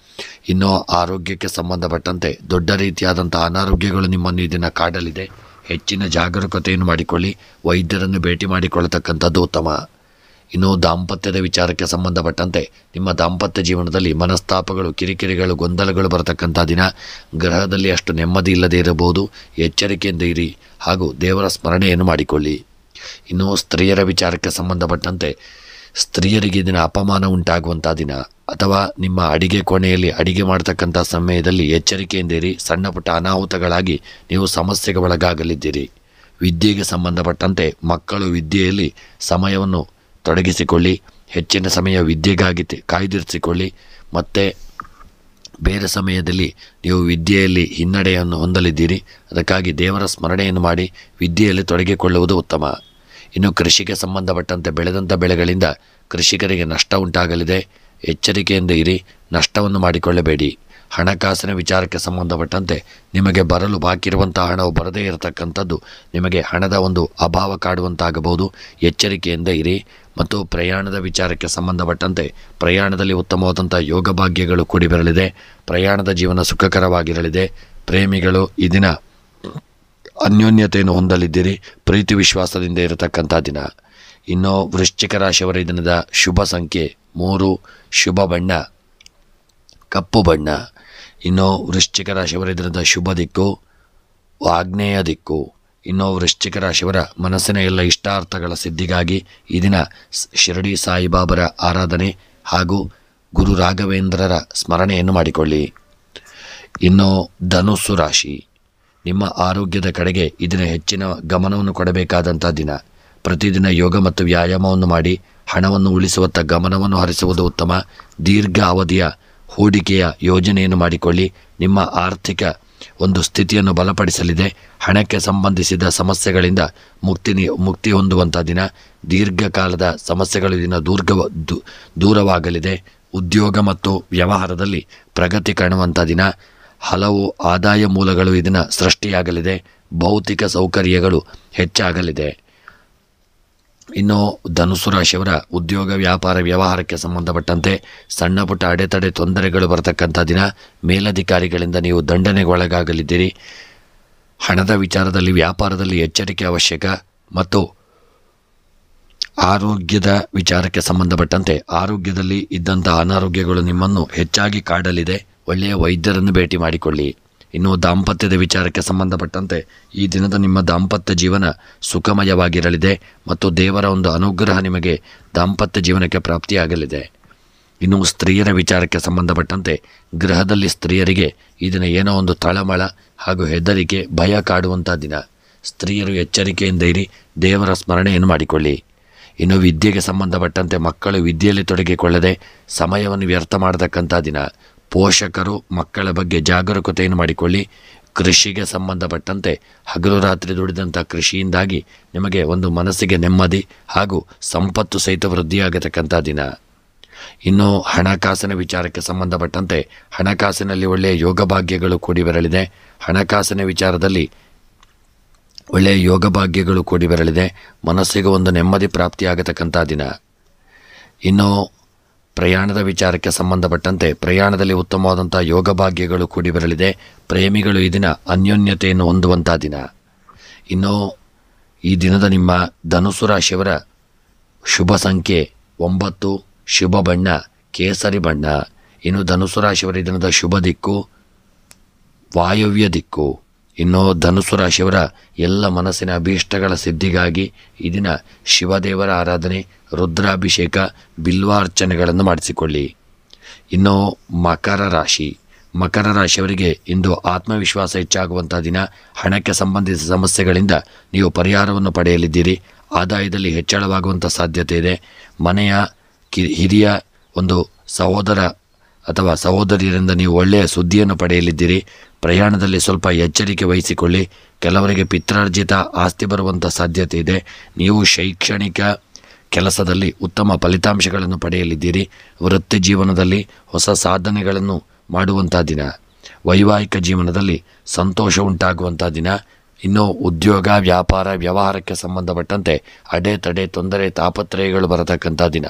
ಇನ್ನು ಆರೋಗ್ಯಕ್ಕೆ ಸಂಬಂಧಪಟ್ಟಂತೆ ದೊಡ್ಡ ರೀತಿಯಾದಂಥ ಅನಾರೋಗ್ಯಗಳು ನಿಮ್ಮನ್ನು ಈ ದಿನ ಕಾಡಲಿದೆ. ಹೆಚ್ಚಿನ ಜಾಗರೂಕತೆಯನ್ನು ಮಾಡಿಕೊಳ್ಳಿ. ವೈದ್ಯರನ್ನು ಭೇಟಿ ಮಾಡಿಕೊಳ್ಳತಕ್ಕಂಥದ್ದು ಉತ್ತಮ. ಇನ್ನು ದಾಂಪತ್ಯದ ವಿಚಾರಕ್ಕೆ ಸಂಬಂಧಪಟ್ಟಂತೆ ನಿಮ್ಮ ದಾಂಪತ್ಯ ಜೀವನದಲ್ಲಿ ಮನಸ್ತಾಪಗಳು, ಕಿರಿಕಿರಿಗಳು, ಗೊಂದಲಗಳು ಬರತಕ್ಕಂಥ ದಿನ. ಗ್ರಹದಲ್ಲಿ ಅಷ್ಟು ನೆಮ್ಮದಿ ಇಲ್ಲದೆ ಇರಬಹುದು. ಎಚ್ಚರಿಕೆಯಿಂದ ಇರಿ ಹಾಗೂ ದೇವರ ಸ್ಮರಣೆಯನ್ನು ಮಾಡಿಕೊಳ್ಳಿ. ಇನ್ನು ಸ್ತ್ರೀಯರ ವಿಚಾರಕ್ಕೆ ಸಂಬಂಧಪಟ್ಟಂತೆ ಸ್ತ್ರೀಯರಿಗೆ ದಿನ ಅಪಮಾನ ಉಂಟಾಗುವಂಥ ದಿನ. ಅಥವಾ ನಿಮ್ಮ ಅಡಿಗೆ ಕೋಣೆಯಲ್ಲಿ ಅಡಿಗೆ ಮಾಡತಕ್ಕಂಥ ಸಮಯದಲ್ಲಿ ಎಚ್ಚರಿಕೆಯಿಂದ ಇರಿ. ಸಣ್ಣ ಪುಟ್ಟ ಅನಾಹುತಗಳಾಗಿ ನೀವು ಸಮಸ್ಯೆಗೆ ಒಳಗಾಗಲಿದ್ದೀರಿ. ವಿದ್ಯೆಗೆ ಸಂಬಂಧಪಟ್ಟಂತೆ ಮಕ್ಕಳು ವಿದ್ಯೆಯಲ್ಲಿ ಸಮಯವನ್ನು ತೊಡಗಿಸಿಕೊಳ್ಳಿ. ಹೆಚ್ಚಿನ ಸಮಯ ವಿದ್ಯೆಗಾಗಿ ಕಾಯ್ದಿರಿಸಿಕೊಳ್ಳಿ. ಮತ್ತು ಬೇರೆ ಸಮಯದಲ್ಲಿ ನೀವು ವಿದ್ಯೆಯಲ್ಲಿ ಹಿನ್ನಡೆಯನ್ನು ಹೊಂದಲಿದ್ದೀರಿ. ಅದಕ್ಕಾಗಿ ದೇವರ ಸ್ಮರಣೆಯನ್ನು ಮಾಡಿ ವಿದ್ಯೆಯಲ್ಲಿ ತೊಡಗಿಕೊಳ್ಳುವುದು ಉತ್ತಮ. ಇನ್ನು ಕೃಷಿಗೆ ಸಂಬಂಧಪಟ್ಟಂತೆ ಬೆಳೆದಂಥ ಬೆಳೆಗಳಿಂದ ಕೃಷಿಕರಿಗೆ ನಷ್ಟ ಉಂಟಾಗಲಿದೆ. ಎಚ್ಚರಿಕೆಯಿಂದ ಇರಿ. ನಷ್ಟವನ್ನು ಮಾಡಿಕೊಳ್ಳಬೇಡಿ. ಹಣಕಾಸಿನ ವಿಚಾರಕ್ಕೆ ಸಂಬಂಧಪಟ್ಟಂತೆ ನಿಮಗೆ ಬರಲು ಬಾಕಿ ಇರುವಂಥ ಹಣವು ಬರದೇ ಇರತಕ್ಕಂಥದ್ದು ನಿಮಗೆ ಹಣದ ಒಂದು ಅಭಾವ ಕಾಡುವಂತಾಗಬಹುದು. ಎಚ್ಚರಿಕೆಯಿಂದ ಇರಿ. ಮತ್ತು ಪ್ರಯಾಣದ ವಿಚಾರಕ್ಕೆ ಸಂಬಂಧಪಟ್ಟಂತೆ ಪ್ರಯಾಣದಲ್ಲಿ ಉತ್ತಮವಾದಂಥ ಯೋಗ ಭಾಗ್ಯಗಳು ಕೂಡಿ ಬರಲಿದೆ. ಪ್ರಯಾಣದ ಜೀವನ ಸುಖಕರವಾಗಿರಲಿದೆ. ಪ್ರೇಮಿಗಳು ಈ ದಿನ ಅನ್ಯೋನ್ಯತೆಯನ್ನು ಹೊಂದಲಿದ್ದೀರಿ. ಪ್ರೀತಿ ವಿಶ್ವಾಸದಿಂದ ಇರತಕ್ಕಂಥ ದಿನ. ಇನ್ನು ವೃಶ್ಚಿಕ ರಾಶಿಯವರ ದಿನದ ಶುಭ ಸಂಖ್ಯೆ 3, ಶುಭ ಬಣ್ಣ ಕಪ್ಪು ಬಣ್ಣ. ಇನ್ನು ವೃಶ್ಚಿಕ ರಾಶಿಯವರ ದಿನದ ಶುಭ ದಿಕ್ಕು ಆಗ್ನೇಯ ದಿಕ್ಕು. ಇನ್ನು ವೃಶ್ಚಿಕ ರಾಶಿಯವರ ಮನಸ್ಸಿನ ಎಲ್ಲ ಇಷ್ಟಾರ್ಥಗಳ ಸಿದ್ಧಿಗಾಗಿ ಈ ದಿನ ಶಿರಡಿ ಸಾಯಿಬಾಬರ ಆರಾಧನೆ ಹಾಗೂ ಗುರು ರಾಘವೇಂದ್ರರ ಸ್ಮರಣೆಯನ್ನು ಮಾಡಿಕೊಳ್ಳಿ. ಇನ್ನು ಧನುಸ್ಸು ರಾಶಿ, ನಿಮ್ಮ ಆರೋಗ್ಯದ ಕಡೆಗೆ ಈ ದಿನ ಹೆಚ್ಚಿನ ಗಮನವನ್ನು ಕೊಡಬೇಕಾದಂಥ ದಿನ. ಪ್ರತಿದಿನ ಯೋಗ ಮತ್ತು ವ್ಯಾಯಾಮವನ್ನು ಮಾಡಿ ಹಣವನ್ನು ಉಳಿಸುವತ್ತ ಗಮನವನ್ನು ಹರಿಸುವುದು ಉತ್ತಮ. ದೀರ್ಘ ಅವಧಿಯ ಹೂಡಿಕೆಯ ಯೋಜನೆಯನ್ನು ಮಾಡಿಕೊಳ್ಳಿ. ನಿಮ್ಮ ಆರ್ಥಿಕ ಒಂದು ಸ್ಥಿತಿಯನ್ನು ಬಲಪಡಿಸಲಿದೆ. ಹಣಕ್ಕೆ ಸಂಬಂಧಿಸಿದ ಸಮಸ್ಯೆಗಳಿಂದ ಮುಕ್ತಿ ಹೊಂದುವಂಥ ದಿನ. ದೀರ್ಘಕಾಲದ ಸಮಸ್ಯೆಗಳು ದಿನ ದೂರವಾಗಲಿದೆ. ಉದ್ಯೋಗ ಮತ್ತು ವ್ಯವಹಾರದಲ್ಲಿ ಪ್ರಗತಿ ಕಾಣುವಂಥ ದಿನ. ಹಲವು ಆದಾಯ ಮೂಲಗಳು ಇದನ್ನ ಸೃಷ್ಟಿಯಾಗಲಿದೆ. ಭೌತಿಕ ಸೌಕರ್ಯಗಳು ಹೆಚ್ಚಾಗಲಿದೆ. ಇನ್ನು ಧನುಸ್ಸು ರಾಶಿಯವರ ಉದ್ಯೋಗ ವ್ಯಾಪಾರ ವ್ಯವಹಾರಕ್ಕೆ ಸಂಬಂಧಪಟ್ಟಂತೆ ಸಣ್ಣ ಪುಟ್ಟ ಅಡೆತಡೆ ತೊಂದರೆಗಳು ಬರತಕ್ಕಂಥ ದಿನ. ಮೇಲಧಿಕಾರಿಗಳಿಂದ ನೀವು ದಂಡನೆಗೊಳಗಾಗಲಿದ್ದೀರಿ. ಹಣದ ವಿಚಾರದಲ್ಲಿ ವ್ಯಾಪಾರದಲ್ಲಿ ಎಚ್ಚರಿಕೆ ಅವಶ್ಯಕ. ಮತ್ತು ಆರೋಗ್ಯದ ವಿಚಾರಕ್ಕೆ ಸಂಬಂಧಪಟ್ಟಂತೆ ಆರೋಗ್ಯದಲ್ಲಿ ಇದ್ದಂಥ ಅನಾರೋಗ್ಯಗಳು ನಿಮ್ಮನ್ನು ಹೆಚ್ಚಾಗಿ ಕಾಡಲಿದೆ. ಒಳ್ಳೆಯ ವೈದ್ಯರನ್ನು ಭೇಟಿ ಮಾಡಿಕೊಳ್ಳಿ. ಇನ್ನು ದಾಂಪತ್ಯದ ವಿಚಾರಕ್ಕೆ ಸಂಬಂಧಪಟ್ಟಂತೆ ಈ ದಿನದ ನಿಮ್ಮ ದಾಂಪತ್ಯ ಜೀವನ ಸುಖಮಯವಾಗಿರಲಿದೆ ಮತ್ತು ದೇವರ ಒಂದು ಅನುಗ್ರಹ ನಿಮಗೆ ದಾಂಪತ್ಯ ಜೀವನಕ್ಕೆ ಪ್ರಾಪ್ತಿಯಾಗಲಿದೆ. ಇನ್ನು ಸ್ತ್ರೀಯರ ವಿಚಾರಕ್ಕೆ ಸಂಬಂಧಪಟ್ಟಂತೆ ಗೃಹದಲ್ಲಿ ಸ್ತ್ರೀಯರಿಗೆ ಈ ದಿನ ಏನೋ ಒಂದು ತಳಮಳ ಹಾಗೂ ಹೆದರಿಕೆ ಭಯ ಕಾಡುವಂಥ ದಿನ. ಸ್ತ್ರೀಯರು ಎಚ್ಚರಿಕೆಯಿಂದ ಇರಿ. ದೇವರ ಸ್ಮರಣೆಯನ್ನು ಮಾಡಿಕೊಳ್ಳಿ. ಇನ್ನು ವಿದ್ಯೆಗೆ ಸಂಬಂಧಪಟ್ಟಂತೆ ಮಕ್ಕಳು ವಿದ್ಯೆಯಲ್ಲಿ ತೊಡಗಿಕೊಳ್ಳದೆ ಸಮಯವನ್ನು ವ್ಯರ್ಥ ಮಾಡತಕ್ಕಂಥ ದಿನ. ಪೋಷಕರು ಮಕ್ಕಳ ಬಗ್ಗೆ ಜಾಗರೂಕತೆಯನ್ನು ಮಾಡಿಕೊಳ್ಳಿ. ಕೃಷಿಗೆ ಸಂಬಂಧಪಟ್ಟಂತೆ ಹಗಲು ರಾತ್ರಿ ದುಡಿದಂಥ ಕೃಷಿಯಿಂದಾಗಿ ನಿಮಗೆ ಒಂದು ಮನಸ್ಸಿಗೆ ನೆಮ್ಮದಿ ಹಾಗೂ ಸಂಪತ್ತು ಸಹಿತ ವೃದ್ಧಿಯಾಗತಕ್ಕಂಥ ದಿನ. ಇನ್ನು ಹಣಕಾಸಿನ ವಿಚಾರಕ್ಕೆ ಸಂಬಂಧಪಟ್ಟಂತೆ ಹಣಕಾಸಿನಲ್ಲಿ ಒಳ್ಳೆಯ ಯೋಗ ಭಾಗ್ಯಗಳು ಕೂಡಿ ಬರಲಿದೆ. ಹಣಕಾಸಿನ ವಿಚಾರದಲ್ಲಿ ಒಳ್ಳೆಯ ಯೋಗ ಭಾಗ್ಯಗಳು ಕೂಡಿ ಬರಲಿದೆ. ಮನಸ್ಸಿಗೆ ಒಂದು ನೆಮ್ಮದಿ ಪ್ರಾಪ್ತಿಯಾಗತಕ್ಕಂಥ ದಿನ. ಇನ್ನು ಪ್ರಯಾಣದ ವಿಚಾರಕ್ಕೆ ಸಂಬಂಧಪಟ್ಟಂತೆ ಪ್ರಯಾಣದಲ್ಲಿ ಉತ್ತಮವಾದಂಥ ಯೋಗ ಭಾಗ್ಯಗಳು ಕೂಡಿ ಬರಲಿದೆ. ಪ್ರೇಮಿಗಳು ಈ ದಿನ ಅನ್ಯೋನ್ಯತೆಯನ್ನು ಹೊಂದುವಂಥ ದಿನ. ಇನ್ನು ಈ ದಿನದ ನಿಮ್ಮ ಧನುಸ್ಸು ರಾಶಿಯವರ ಶುಭ ಸಂಖ್ಯೆ 9, ಶುಭ ಬಣ್ಣ ಕೇಸರಿ ಬಣ್ಣ. ಇನ್ನು ಧನುಸ್ಸು ರಾಶಿಯವರ ಈ ದಿನದ ಶುಭ ದಿಕ್ಕು ವಾಯವ್ಯ ದಿಕ್ಕು. ಇನ್ನು ಧನುಸ್ಸು ರಾಶಿಯವರ ಎಲ್ಲ ಮನಸ್ಸಿನ ಅಭೀಷ್ಟಗಳ ಸಿದ್ಧಿಗಾಗಿ ಈ ದಿನ ಶಿವದೇವರ ಆರಾಧನೆ, ರುದ್ರಾಭಿಷೇಕ, ಬಿಲ್ವಾರ್ಚನೆಗಳನ್ನು ಮಾಡಿಸಿಕೊಳ್ಳಿ. ಇನ್ನು ಮಕರ ರಾಶಿಯವರಿಗೆ ಇಂದು ಆತ್ಮವಿಶ್ವಾಸ ಹೆಚ್ಚಾಗುವಂಥ ದಿನ. ಹಣಕ್ಕೆ ಸಂಬಂಧಿಸಿದ ಸಮಸ್ಯೆಗಳಿಂದ ನೀವು ಪರಿಹಾರವನ್ನು ಪಡೆಯಲಿದ್ದೀರಿ. ಆದಾಯದಲ್ಲಿ ಹೆಚ್ಚಳವಾಗುವಂಥ ಸಾಧ್ಯತೆ ಇದೆ. ಮನೆಯ ಹಿರಿಯ ಒಂದು ಸಹೋದರ ಅಥವಾ ಸಹೋದರಿಯರಿಂದ ನೀವು ಒಳ್ಳೆಯ ಸುದ್ದಿಯನ್ನು ಪಡೆಯಲಿದ್ದೀರಿ. ಪ್ರಯಾಣದಲ್ಲಿ ಸ್ವಲ್ಪ ಎಚ್ಚರಿಕೆ ವಹಿಸಿಕೊಳ್ಳಿ. ಕೆಲವರಿಗೆ ಪಿತ್ರಾರ್ಜಿತ ಆಸ್ತಿ ಬರುವಂಥ ಸಾಧ್ಯತೆ ಇದೆ. ನೀವು ಶೈಕ್ಷಣಿಕ ಕೆಲಸದಲ್ಲಿ ಉತ್ತಮ ಫಲಿತಾಂಶಗಳನ್ನು ಪಡೆಯಲಿದ್ದೀರಿ. ವೃತ್ತಿ ಜೀವನದಲ್ಲಿ ಹೊಸ ಸಾಧನೆಗಳನ್ನು ಮಾಡುವಂಥ ದಿನ. ವೈವಾಹಿಕ ಜೀವನದಲ್ಲಿ ಸಂತೋಷ ಉಂಟಾಗುವಂಥ ದಿನ. ಇನ್ನು ಉದ್ಯೋಗ ವ್ಯಾಪಾರ ವ್ಯವಹಾರಕ್ಕೆ ಸಂಬಂಧಪಟ್ಟಂತೆ ಅಡೆತಡೆ ತೊಂದರೆ ತಾಪತ್ರಯಗಳು ಬರತಕ್ಕಂಥ ದಿನ.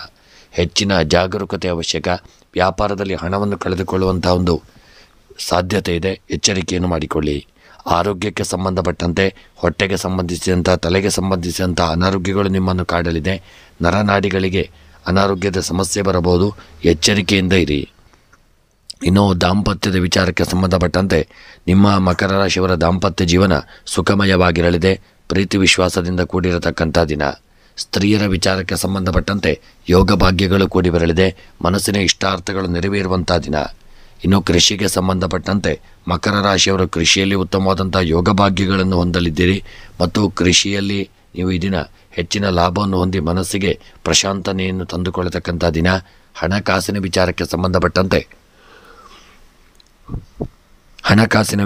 ಹೆಚ್ಚಿನ ಜಾಗರೂಕತೆ ಅವಶ್ಯಕ. ವ್ಯಾಪಾರದಲ್ಲಿ ಹಣವನ್ನು ಕಳೆದುಕೊಳ್ಳುವಂಥ ಒಂದು ಸಾಧ್ಯತೆ ಇದೆ. ಎಚ್ಚರಿಕೆಯನ್ನು ಮಾಡಿಕೊಳ್ಳಿ. ಆರೋಗ್ಯಕ್ಕೆ ಸಂಬಂಧಪಟ್ಟಂತೆ ಹೊಟ್ಟೆಗೆ ಸಂಬಂಧಿಸಿದಂಥ ತಲೆಗೆ ಸಂಬಂಧಿಸಿದಂಥ ಅನಾರೋಗ್ಯಗಳು ನಿಮ್ಮನ್ನು ಕಾಡಲಿದೆ. ನರನಾಡಿಗಳಿಗೆ ಅನಾರೋಗ್ಯದ ಸಮಸ್ಯೆ ಬರಬಹುದು. ಎಚ್ಚರಿಕೆಯಿಂದ ಇರಿ. ಇನ್ನು ದಾಂಪತ್ಯದ ವಿಚಾರಕ್ಕೆ ಸಂಬಂಧಪಟ್ಟಂತೆ ನಿಮ್ಮ ಮಕರ ರಾಶಿಯವರ ದಾಂಪತ್ಯ ಜೀವನ ಸುಖಮಯವಾಗಿರಲಿದೆ. ಪ್ರೀತಿ ವಿಶ್ವಾಸದಿಂದ ಕೂಡಿರತಕ್ಕಂಥ ದಿನ. ಸ್ತ್ರೀಯರ ವಿಚಾರಕ್ಕೆ ಸಂಬಂಧಪಟ್ಟಂತೆ ಯೋಗ ಭಾಗ್ಯಗಳು ಕೂಡಿ ಬರಲಿದೆ. ಮನಸ್ಸಿನ ಇಷ್ಟಾರ್ಥಗಳು ನೆರವೇರುವಂಥ ದಿನ. ಇನ್ನು ಕೃಷಿಗೆ ಸಂಬಂಧಪಟ್ಟಂತೆ ಮಕರ ರಾಶಿಯವರು ಕೃಷಿಯಲ್ಲಿ ಉತ್ತಮವಾದಂಥ ಯೋಗ ಭಾಗ್ಯಗಳನ್ನು ಹೊಂದಲಿದ್ದೀರಿ ಮತ್ತು ಕೃಷಿಯಲ್ಲಿ ನೀವು ಈ ದಿನ ಹೆಚ್ಚಿನ ಲಾಭವನ್ನು ಹೊಂದಿ ಮನಸ್ಸಿಗೆ ಪ್ರಶಾಂತನೆಯನ್ನು ತಂದುಕೊಳ್ಳತಕ್ಕಂಥ ದಿನ. ಹಣಕಾಸಿನ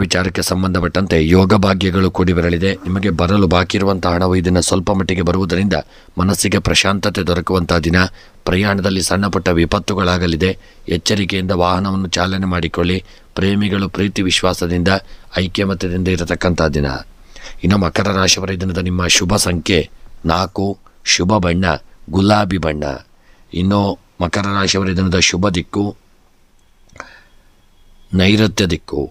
ವಿಚಾರಕ್ಕೆ ಸಂಬಂಧಪಟ್ಟಂತೆ ಯೋಗ ಭಾಗ್ಯಗಳು ಕೂಡಿ ಬರಲಿದೆ. ನಿಮಗೆ ಬರಲು ಬಾಕಿ ಇರುವಂಥ ಹಣವು ಇದನ್ನು ಸ್ವಲ್ಪ ಮಟ್ಟಿಗೆ ಬರುವುದರಿಂದ ಮನಸ್ಸಿಗೆ ಪ್ರಶಾಂತತೆ ದೊರಕುವಂಥ ದಿನ. ಪ್ರಯಾಣದಲ್ಲಿ ಸಣ್ಣ ಪುಟ್ಟ ವಿಪತ್ತುಗಳಾಗಲಿದೆ. ಎಚ್ಚರಿಕೆಯಿಂದ ವಾಹನವನ್ನು ಚಾಲನೆ ಮಾಡಿಕೊಳ್ಳಿ. ಪ್ರೇಮಿಗಳು ಪ್ರೀತಿ ವಿಶ್ವಾಸದಿಂದ ಐಕ್ಯಮತ್ಯದಿಂದ ಇರತಕ್ಕಂಥ ದಿನ. ಇನ್ನು ಮಕರ ರಾಶಿಯವರ ದಿನದ ನಿಮ್ಮ ಶುಭ ಸಂಖ್ಯೆ 4, ಶುಭ ಬಣ್ಣ ಗುಲಾಬಿ ಬಣ್ಣ. ಇನ್ನು ಮಕರ ರಾಶಿಯವರ ದಿನದ ಶುಭ ದಿಕ್ಕು ನೈಋತ್ಯ ದಿಕ್ಕು.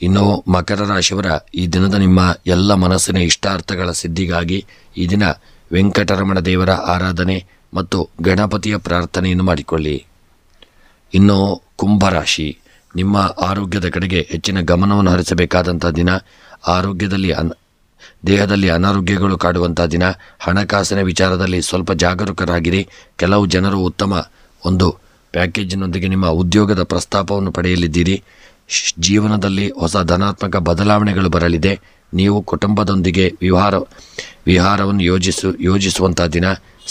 ಇನ್ನು ಮಕರ ರಾಶಿಯವರ ಈ ದಿನದ ನಿಮ್ಮ ಎಲ್ಲ ಮನಸ್ಸಿನ ಇಷ್ಟಾರ್ಥಗಳ ಸಿದ್ಧಿಗಾಗಿ ಈ ದಿನ ವೆಂಕಟರಮಣ ದೇವರ ಆರಾಧನೆ ಮತ್ತು ಗಣಪತಿಯ ಪ್ರಾರ್ಥನೆಯನ್ನು ಮಾಡಿಕೊಳ್ಳಿ. ಇನ್ನು ಕುಂಭರಾಶಿ, ನಿಮ್ಮ ಆರೋಗ್ಯದ ಕಡೆಗೆ ಹೆಚ್ಚಿನ ಗಮನವನ್ನು ಹರಿಸಬೇಕಾದಂಥ ದಿನ. ಆರೋಗ್ಯದಲ್ಲಿ ದೇಹದಲ್ಲಿ ಅನಾರೋಗ್ಯಗಳು ಕಾಡುವಂಥ ದಿನ. ಹಣಕಾಸಿನ ವಿಚಾರದಲ್ಲಿ ಸ್ವಲ್ಪ ಜಾಗರೂಕರಾಗಿರಿ. ಕೆಲವು ಜನರು ಉತ್ತಮ ಒಂದು ಪ್ಯಾಕೇಜಿನೊಂದಿಗೆ ನಿಮ್ಮ ಉದ್ಯೋಗದ ಪ್ರಸ್ತಾಪವನ್ನು ಪಡೆಯಲಿದ್ದೀರಿ. ಜೀವನದಲ್ಲಿ ಹೊಸ ಧನಾತ್ಮಕ ಬದಲಾವಣೆಗಳು ಬರಲಿದೆ. ನೀವು ಕುಟುಂಬದೊಂದಿಗೆ ವಿಹಾರವನ್ನು ಯೋಜಿಸುವಂಥ ದಿನ.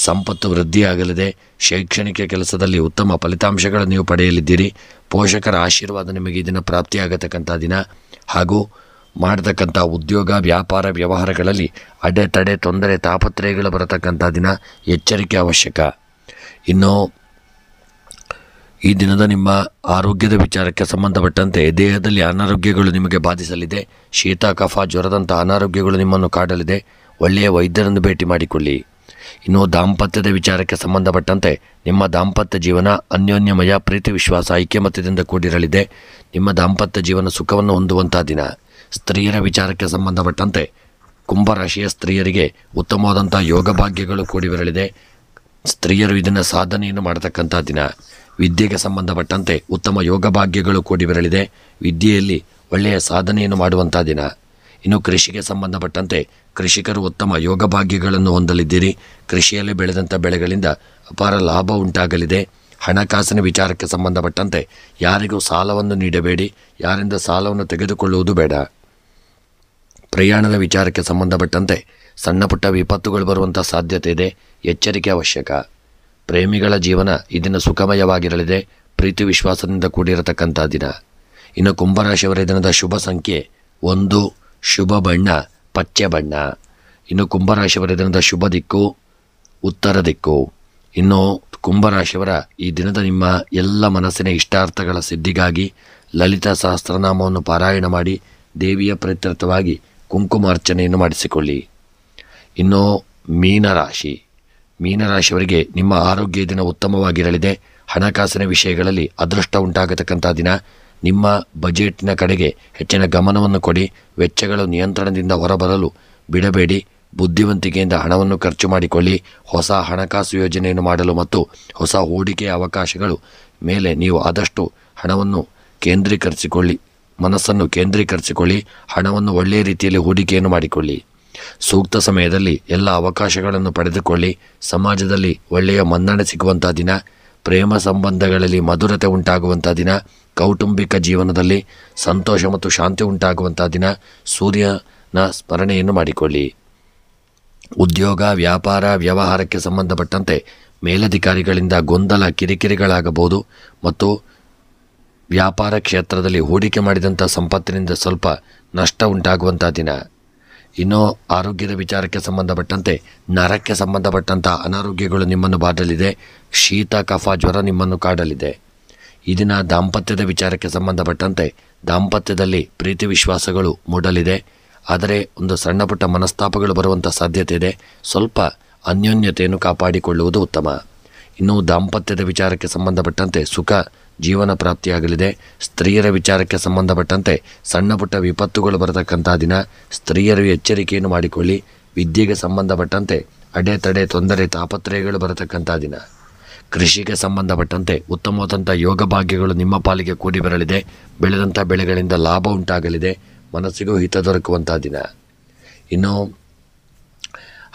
ಸಂಪತ್ತು ವೃದ್ಧಿಯಾಗಲಿದೆ. ಶೈಕ್ಷಣಿಕ ಕೆಲಸದಲ್ಲಿ ಉತ್ತಮ ಫಲಿತಾಂಶಗಳನ್ನು ನೀವು ಪಡೆಯಲಿದ್ದೀರಿ. ಪೋಷಕರ ಆಶೀರ್ವಾದ ನಿಮಗೆ ಈ ದಿನ ಪ್ರಾಪ್ತಿಯಾಗತಕ್ಕಂಥ ದಿನ. ಹಾಗೂ ಮಾಡತಕ್ಕಂಥ ಉದ್ಯೋಗ ವ್ಯಾಪಾರ ವ್ಯವಹಾರಗಳಲ್ಲಿ ಅಡೆತಡೆ ತೊಂದರೆ ತಾಪತ್ರಯಗಳು ಬರತಕ್ಕಂಥ ದಿನ. ಎಚ್ಚರಿಕೆ ಅವಶ್ಯಕ. ಇನ್ನು ಈ ದಿನದ ನಿಮ್ಮ ಆರೋಗ್ಯದ ವಿಚಾರಕ್ಕೆ ಸಂಬಂಧಪಟ್ಟಂತೆ ದೇಹದಲ್ಲಿ ಅನಾರೋಗ್ಯಗಳು ನಿಮಗೆ ಬಾಧಿಸಲಿದೆ. ಶೀತ ಕಫ ಜ್ವರದಂಥ ಅನಾರೋಗ್ಯಗಳು ನಿಮ್ಮನ್ನು ಕಾಡಲಿದೆ. ಒಳ್ಳೆಯ ವೈದ್ಯರನ್ನು ಭೇಟಿ ಮಾಡಿಕೊಳ್ಳಿ. ಇನ್ನು ದಾಂಪತ್ಯದ ವಿಚಾರಕ್ಕೆ ಸಂಬಂಧಪಟ್ಟಂತೆ ನಿಮ್ಮ ದಾಂಪತ್ಯ ಜೀವನ ಅನ್ಯೋನ್ಯಮಯ, ಪ್ರೀತಿ ವಿಶ್ವಾಸ ಐಕ್ಯಮತ್ಯದಿಂದ ಕೂಡಿರಲಿದೆ. ನಿಮ್ಮ ದಾಂಪತ್ಯ ಜೀವನ ಸುಖವನ್ನು ಹೊಂದುವಂಥ ದಿನ. ಸ್ತ್ರೀಯರ ವಿಚಾರಕ್ಕೆ ಸಂಬಂಧಪಟ್ಟಂತೆ ಕುಂಭರಾಶಿಯ ಸ್ತ್ರೀಯರಿಗೆ ಉತ್ತಮವಾದಂಥ ಯೋಗ ಭಾಗ್ಯಗಳು ಕೂಡಿ ಬರಲಿದೆ. ಸ್ತ್ರೀಯರು ಇದನ್ನು ಸಾಧನೆಯನ್ನು ಮಾಡತಕ್ಕಂಥ ದಿನ. ವಿದ್ಯೆಗೆ ಸಂಬಂಧಪಟ್ಟಂತೆ ಉತ್ತಮ ಯೋಗ ಭಾಗ್ಯಗಳು ಕೂಡಿ ಬರಲಿದೆ. ವಿದ್ಯೆಯಲ್ಲಿ ಒಳ್ಳೆಯ ಸಾಧನೆಯನ್ನು ಮಾಡುವಂಥ ದಿನ. ಇನ್ನು ಕೃಷಿಗೆ ಸಂಬಂಧಪಟ್ಟಂತೆ ಕೃಷಿಕರು ಉತ್ತಮ ಯೋಗ ಭಾಗ್ಯಗಳನ್ನು ಹೊಂದಲಿದ್ದೀರಿ. ಕೃಷಿಯಲ್ಲಿ ಬೆಳೆದಂಥ ಬೆಳೆಗಳಿಂದ ಅಪಾರ ಲಾಭ ಉಂಟಾಗಲಿದೆ. ಹಣಕಾಸಿನ ವಿಚಾರಕ್ಕೆ ಸಂಬಂಧಪಟ್ಟಂತೆ ಯಾರಿಗೂ ಸಾಲವನ್ನು ನೀಡಬೇಡಿ. ಯಾರಿಂದ ಸಾಲವನ್ನು ತೆಗೆದುಕೊಳ್ಳುವುದು ಬೇಡ. ಪ್ರಯಾಣದ ವಿಚಾರಕ್ಕೆ ಸಂಬಂಧಪಟ್ಟಂತೆ ಸಣ್ಣ ಪುಟ್ಟ ವಿಪತ್ತುಗಳು ಬರುವಂಥ ಸಾಧ್ಯತೆ ಇದೆ. ಎಚ್ಚರಿಕೆ ಅವಶ್ಯಕ. ಪ್ರೇಮಿಗಳ ಜೀವನ ಈ ದಿನ ಸುಖಮಯವಾಗಿರಲಿದೆ. ಪ್ರೀತಿ ವಿಶ್ವಾಸದಿಂದ ಕೂಡಿರತಕ್ಕಂಥ ದಿನ. ಇನ್ನು ಕುಂಭರಾಶಿಯವರ ದಿನದ ಶುಭ ಸಂಖ್ಯೆ 1, ಶುಭ ಬಣ್ಣ ಪಚ್ಚೆ ಬಣ್ಣ. ಇನ್ನು ಕುಂಭರಾಶಿಯವರ ದಿನದ ಶುಭ ದಿಕ್ಕು ಉತ್ತರ ದಿಕ್ಕು. ಇನ್ನು ಕುಂಭರಾಶಿಯವರ ಈ ದಿನದ ನಿಮ್ಮ ಎಲ್ಲ ಮನಸ್ಸಿನ ಇಷ್ಟಾರ್ಥಗಳ ಸಿದ್ಧಿಗಾಗಿ ಲಲಿತಾ ಸಹಸ್ರನಾಮವನ್ನು ಪಾರಾಯಣ ಮಾಡಿ ದೇವಿಯ ಪ್ರೀತ್ಯರ್ಥವಾಗಿ ಕುಂಕುಮಾರ್ಚನೆಯನ್ನು ಮಾಡಿಸಿಕೊಳ್ಳಿ. ಇನ್ನು ಮೀನರಾಶಿಯವರಿಗೆ ನಿಮ್ಮ ಆರೋಗ್ಯ ದಿನ ಉತ್ತಮವಾಗಿರಲಿದೆ. ಹಣಕಾಸಿನ ವಿಷಯಗಳಲ್ಲಿ ಅದೃಷ್ಟ ಉಂಟಾಗತಕ್ಕಂಥ ದಿನ. ನಿಮ್ಮ ಬಜೆಟ್ನ ಕಡೆಗೆ ಹೆಚ್ಚಿನ ಗಮನವನ್ನು ಕೊಡಿ. ವೆಚ್ಚಗಳು ನಿಯಂತ್ರಣದಿಂದ ಹೊರಬರಲು ಬಿಡಬೇಡಿ. ಬುದ್ಧಿವಂತಿಕೆಯಿಂದ ಹಣವನ್ನು ಖರ್ಚು ಮಾಡಿಕೊಳ್ಳಿ. ಹೊಸ ಹಣಕಾಸು ಯೋಜನೆಯನ್ನು ಮಾಡಲು ಮತ್ತು ಹೊಸ ಹೂಡಿಕೆಯ ಅವಕಾಶಗಳು ಮೇಲೆ ನೀವು ಆದಷ್ಟು ಮನಸ್ಸನ್ನು ಕೇಂದ್ರೀಕರಿಸಿಕೊಳ್ಳಿ. ಹಣವನ್ನು ಒಳ್ಳೆಯ ರೀತಿಯಲ್ಲಿ ಹೂಡಿಕೆಯನ್ನು ಮಾಡಿಕೊಳ್ಳಿ. ಸೂಕ್ತ ಸಮಯದಲ್ಲಿ ಎಲ್ಲ ಅವಕಾಶಗಳನ್ನು ಪಡೆದುಕೊಳ್ಳಿ. ಸಮಾಜದಲ್ಲಿ ಒಳ್ಳೆಯ ಮನ್ನಣೆ ಸಿಗುವಂಥ ದಿನ. ಪ್ರೇಮ ಸಂಬಂಧಗಳಲ್ಲಿ ಮಧುರತೆ ಉಂಟಾಗುವಂಥ ದಿನ. ಕೌಟುಂಬಿಕ ಜೀವನದಲ್ಲಿ ಸಂತೋಷ ಮತ್ತು ಶಾಂತಿ ಉಂಟಾಗುವಂಥ ದಿನ. ಸೂರ್ಯನ ಸ್ಮರಣೆಯನ್ನು ಮಾಡಿಕೊಳ್ಳಿ. ಉದ್ಯೋಗ ವ್ಯಾಪಾರ ವ್ಯವಹಾರಕ್ಕೆ ಸಂಬಂಧಪಟ್ಟಂತೆ ಮೇಲಧಿಕಾರಿಗಳಿಂದ ಗೊಂದಲ ಕಿರಿಕಿರಿಗಳಾಗಬಹುದು ಮತ್ತು ವ್ಯಾಪಾರ ಕ್ಷೇತ್ರದಲ್ಲಿ ಹೂಡಿಕೆ ಮಾಡಿದಂಥ ಸಂಪತ್ತಿನಿಂದ ಸ್ವಲ್ಪ ನಷ್ಟ ಉಂಟಾಗುವಂಥ ದಿನ. ಇನ್ನು ಆರೋಗ್ಯದ ವಿಚಾರಕ್ಕೆ ಸಂಬಂಧಪಟ್ಟಂತೆ ನರಕ್ಕೆ ಸಂಬಂಧಪಟ್ಟಂಥ ಅನಾರೋಗ್ಯಗಳು ನಿಮ್ಮನ್ನು ಬಾಧಲಿದೆ. ಶೀತ ಕಫ ಜ್ವರ ನಿಮ್ಮನ್ನು ಕಾಡಲಿದೆ. ಈ ದಿನ ದಾಂಪತ್ಯದ ವಿಚಾರಕ್ಕೆ ಸಂಬಂಧಪಟ್ಟಂತೆ ದಾಂಪತ್ಯದಲ್ಲಿ ಪ್ರೀತಿ ವಿಶ್ವಾಸಗಳು ಮೂಡಲಿದೆ. ಆದರೆ ಒಂದು ಸಣ್ಣ ಪುಟ್ಟ ಮನಸ್ತಾಪಗಳು ಬರುವಂಥ ಸಾಧ್ಯತೆ ಇದೆ. ಸ್ವಲ್ಪ ಅನ್ಯೋನ್ಯತೆಯನ್ನು ಕಾಪಾಡಿಕೊಳ್ಳುವುದು ಉತ್ತಮ. ಇನ್ನು ದಾಂಪತ್ಯದ ವಿಚಾರಕ್ಕೆ ಸಂಬಂಧಪಟ್ಟಂತೆ ಸುಖ ಜೀವನ ಪ್ರಾಪ್ತಿಯಾಗಲಿದೆ. ಸ್ತ್ರೀಯರ ವಿಚಾರಕ್ಕೆ ಸಂಬಂಧಪಟ್ಟಂತೆ ಸಣ್ಣ ಪುಟ್ಟ ವಿಪತ್ತುಗಳು ಬರತಕ್ಕಂಥ ದಿನ. ಸ್ತ್ರೀಯರು ಎಚ್ಚರಿಕೆಯನ್ನು ಮಾಡಿಕೊಳ್ಳಿ. ವಿದ್ಯೆಗೆ ಸಂಬಂಧಪಟ್ಟಂತೆ ಅಡೆತಡೆ ತೊಂದರೆ ತಾಪತ್ರಯಗಳು ಬರತಕ್ಕಂಥ ದಿನ. ಕೃಷಿಗೆ ಸಂಬಂಧಪಟ್ಟಂತೆ ಉತ್ತಮವಾದಂಥ ಯೋಗ ಭಾಗ್ಯಗಳು ನಿಮ್ಮ ಪಾಲಿಗೆ ಕೂಡಿ ಬರಲಿದೆ. ಬೆಳೆದಂಥ ಬೆಳೆಗಳಿಂದ ಲಾಭ ಉಂಟಾಗಲಿದೆ. ಮನಸ್ಸಿಗೂ ಹಿತ ದೊರಕುವಂಥ ದಿನ. ಇನ್ನು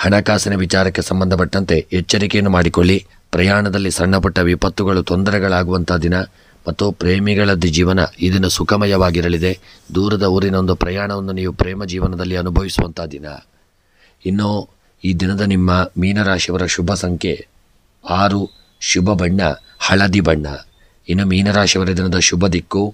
ಹಣಕಾಸಿನ ವಿಚಾರಕ್ಕೆ ಸಂಬಂಧಪಟ್ಟಂತೆ ಎಚ್ಚರಿಕೆಯನ್ನು ಮಾಡಿಕೊಳ್ಳಿ. ಪ್ರಯಾಣದಲ್ಲಿ ಸಣ್ಣ ಪುಟ್ಟ ವಿಪತ್ತುಗಳು ತೊಂದರೆಗಳಾಗುವಂಥ ದಿನ ಮತ್ತು ಪ್ರೇಮಿಗಳ ಜೀವನ ಈ ದಿನ ಸುಖಮಯವಾಗಿರಲಿದೆ. ದೂರದ ಊರಿನ ಒಂದು ಪ್ರಯಾಣವನ್ನು ನೀವು ಪ್ರೇಮ ಜೀವನದಲ್ಲಿ ಅನುಭವಿಸುವಂಥ ದಿನ. ಇನ್ನು ಈ ದಿನದ ನಿಮ್ಮ ಮೀನರಾಶಿಯವರ ಶುಭ ಸಂಖ್ಯೆ 6, ಶುಭ ಬಣ್ಣ ಹಳದಿ ಬಣ್ಣ. ಇನ್ನು ಮೀನರಾಶಿಯವರ ದಿನದ ಶುಭ ದಿಕ್ಕು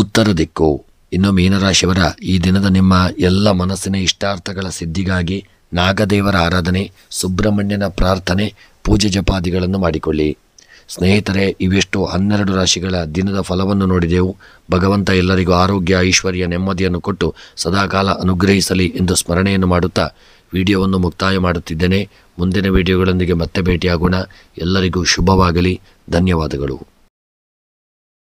ಉತ್ತರ ದಿಕ್ಕು. ಇನ್ನು ಮೀನರಾಶಿಯವರ ಈ ದಿನದ ನಿಮ್ಮ ಎಲ್ಲ ಮನಸ್ಸಿನ ಇಷ್ಟಾರ್ಥಗಳ ಸಿದ್ಧಿಗಾಗಿ ನಾಗದೇವರ ಆರಾಧನೆ, ಸುಬ್ರಹ್ಮಣ್ಯನ ಪ್ರಾರ್ಥನೆ, ಪೂಜೆ ಜಪಾದಿಗಳನ್ನು ಮಾಡಿಕೊಳ್ಳಿ. ಸ್ನೇಹಿತರೆ, ಇವೆಷ್ಟು 12 ರಾಶಿಗಳ ದಿನದ ಫಲವನ್ನು ನೋಡಿದೆವು. ಭಗವಂತ ಎಲ್ಲರಿಗೂ ಆರೋಗ್ಯ ಐಶ್ವರ್ಯ ನೆಮ್ಮದಿಯನ್ನು ಕೊಟ್ಟು ಸದಾಕಾಲ ಅನುಗ್ರಹಿಸಲಿ ಎಂದು ಸ್ಮರಣೆಯನ್ನು ಮಾಡುತ್ತಾ ವಿಡಿಯೋವನ್ನು ಮುಕ್ತಾಯ ಮಾಡುತ್ತಿದ್ದೇನೆ. ಮುಂದಿನ ವಿಡಿಯೋಗಳೊಂದಿಗೆ ಮತ್ತೆ ಭೇಟಿಯಾಗೋಣ. ಎಲ್ಲರಿಗೂ ಶುಭವಾಗಲಿ. ಧನ್ಯವಾದಗಳು.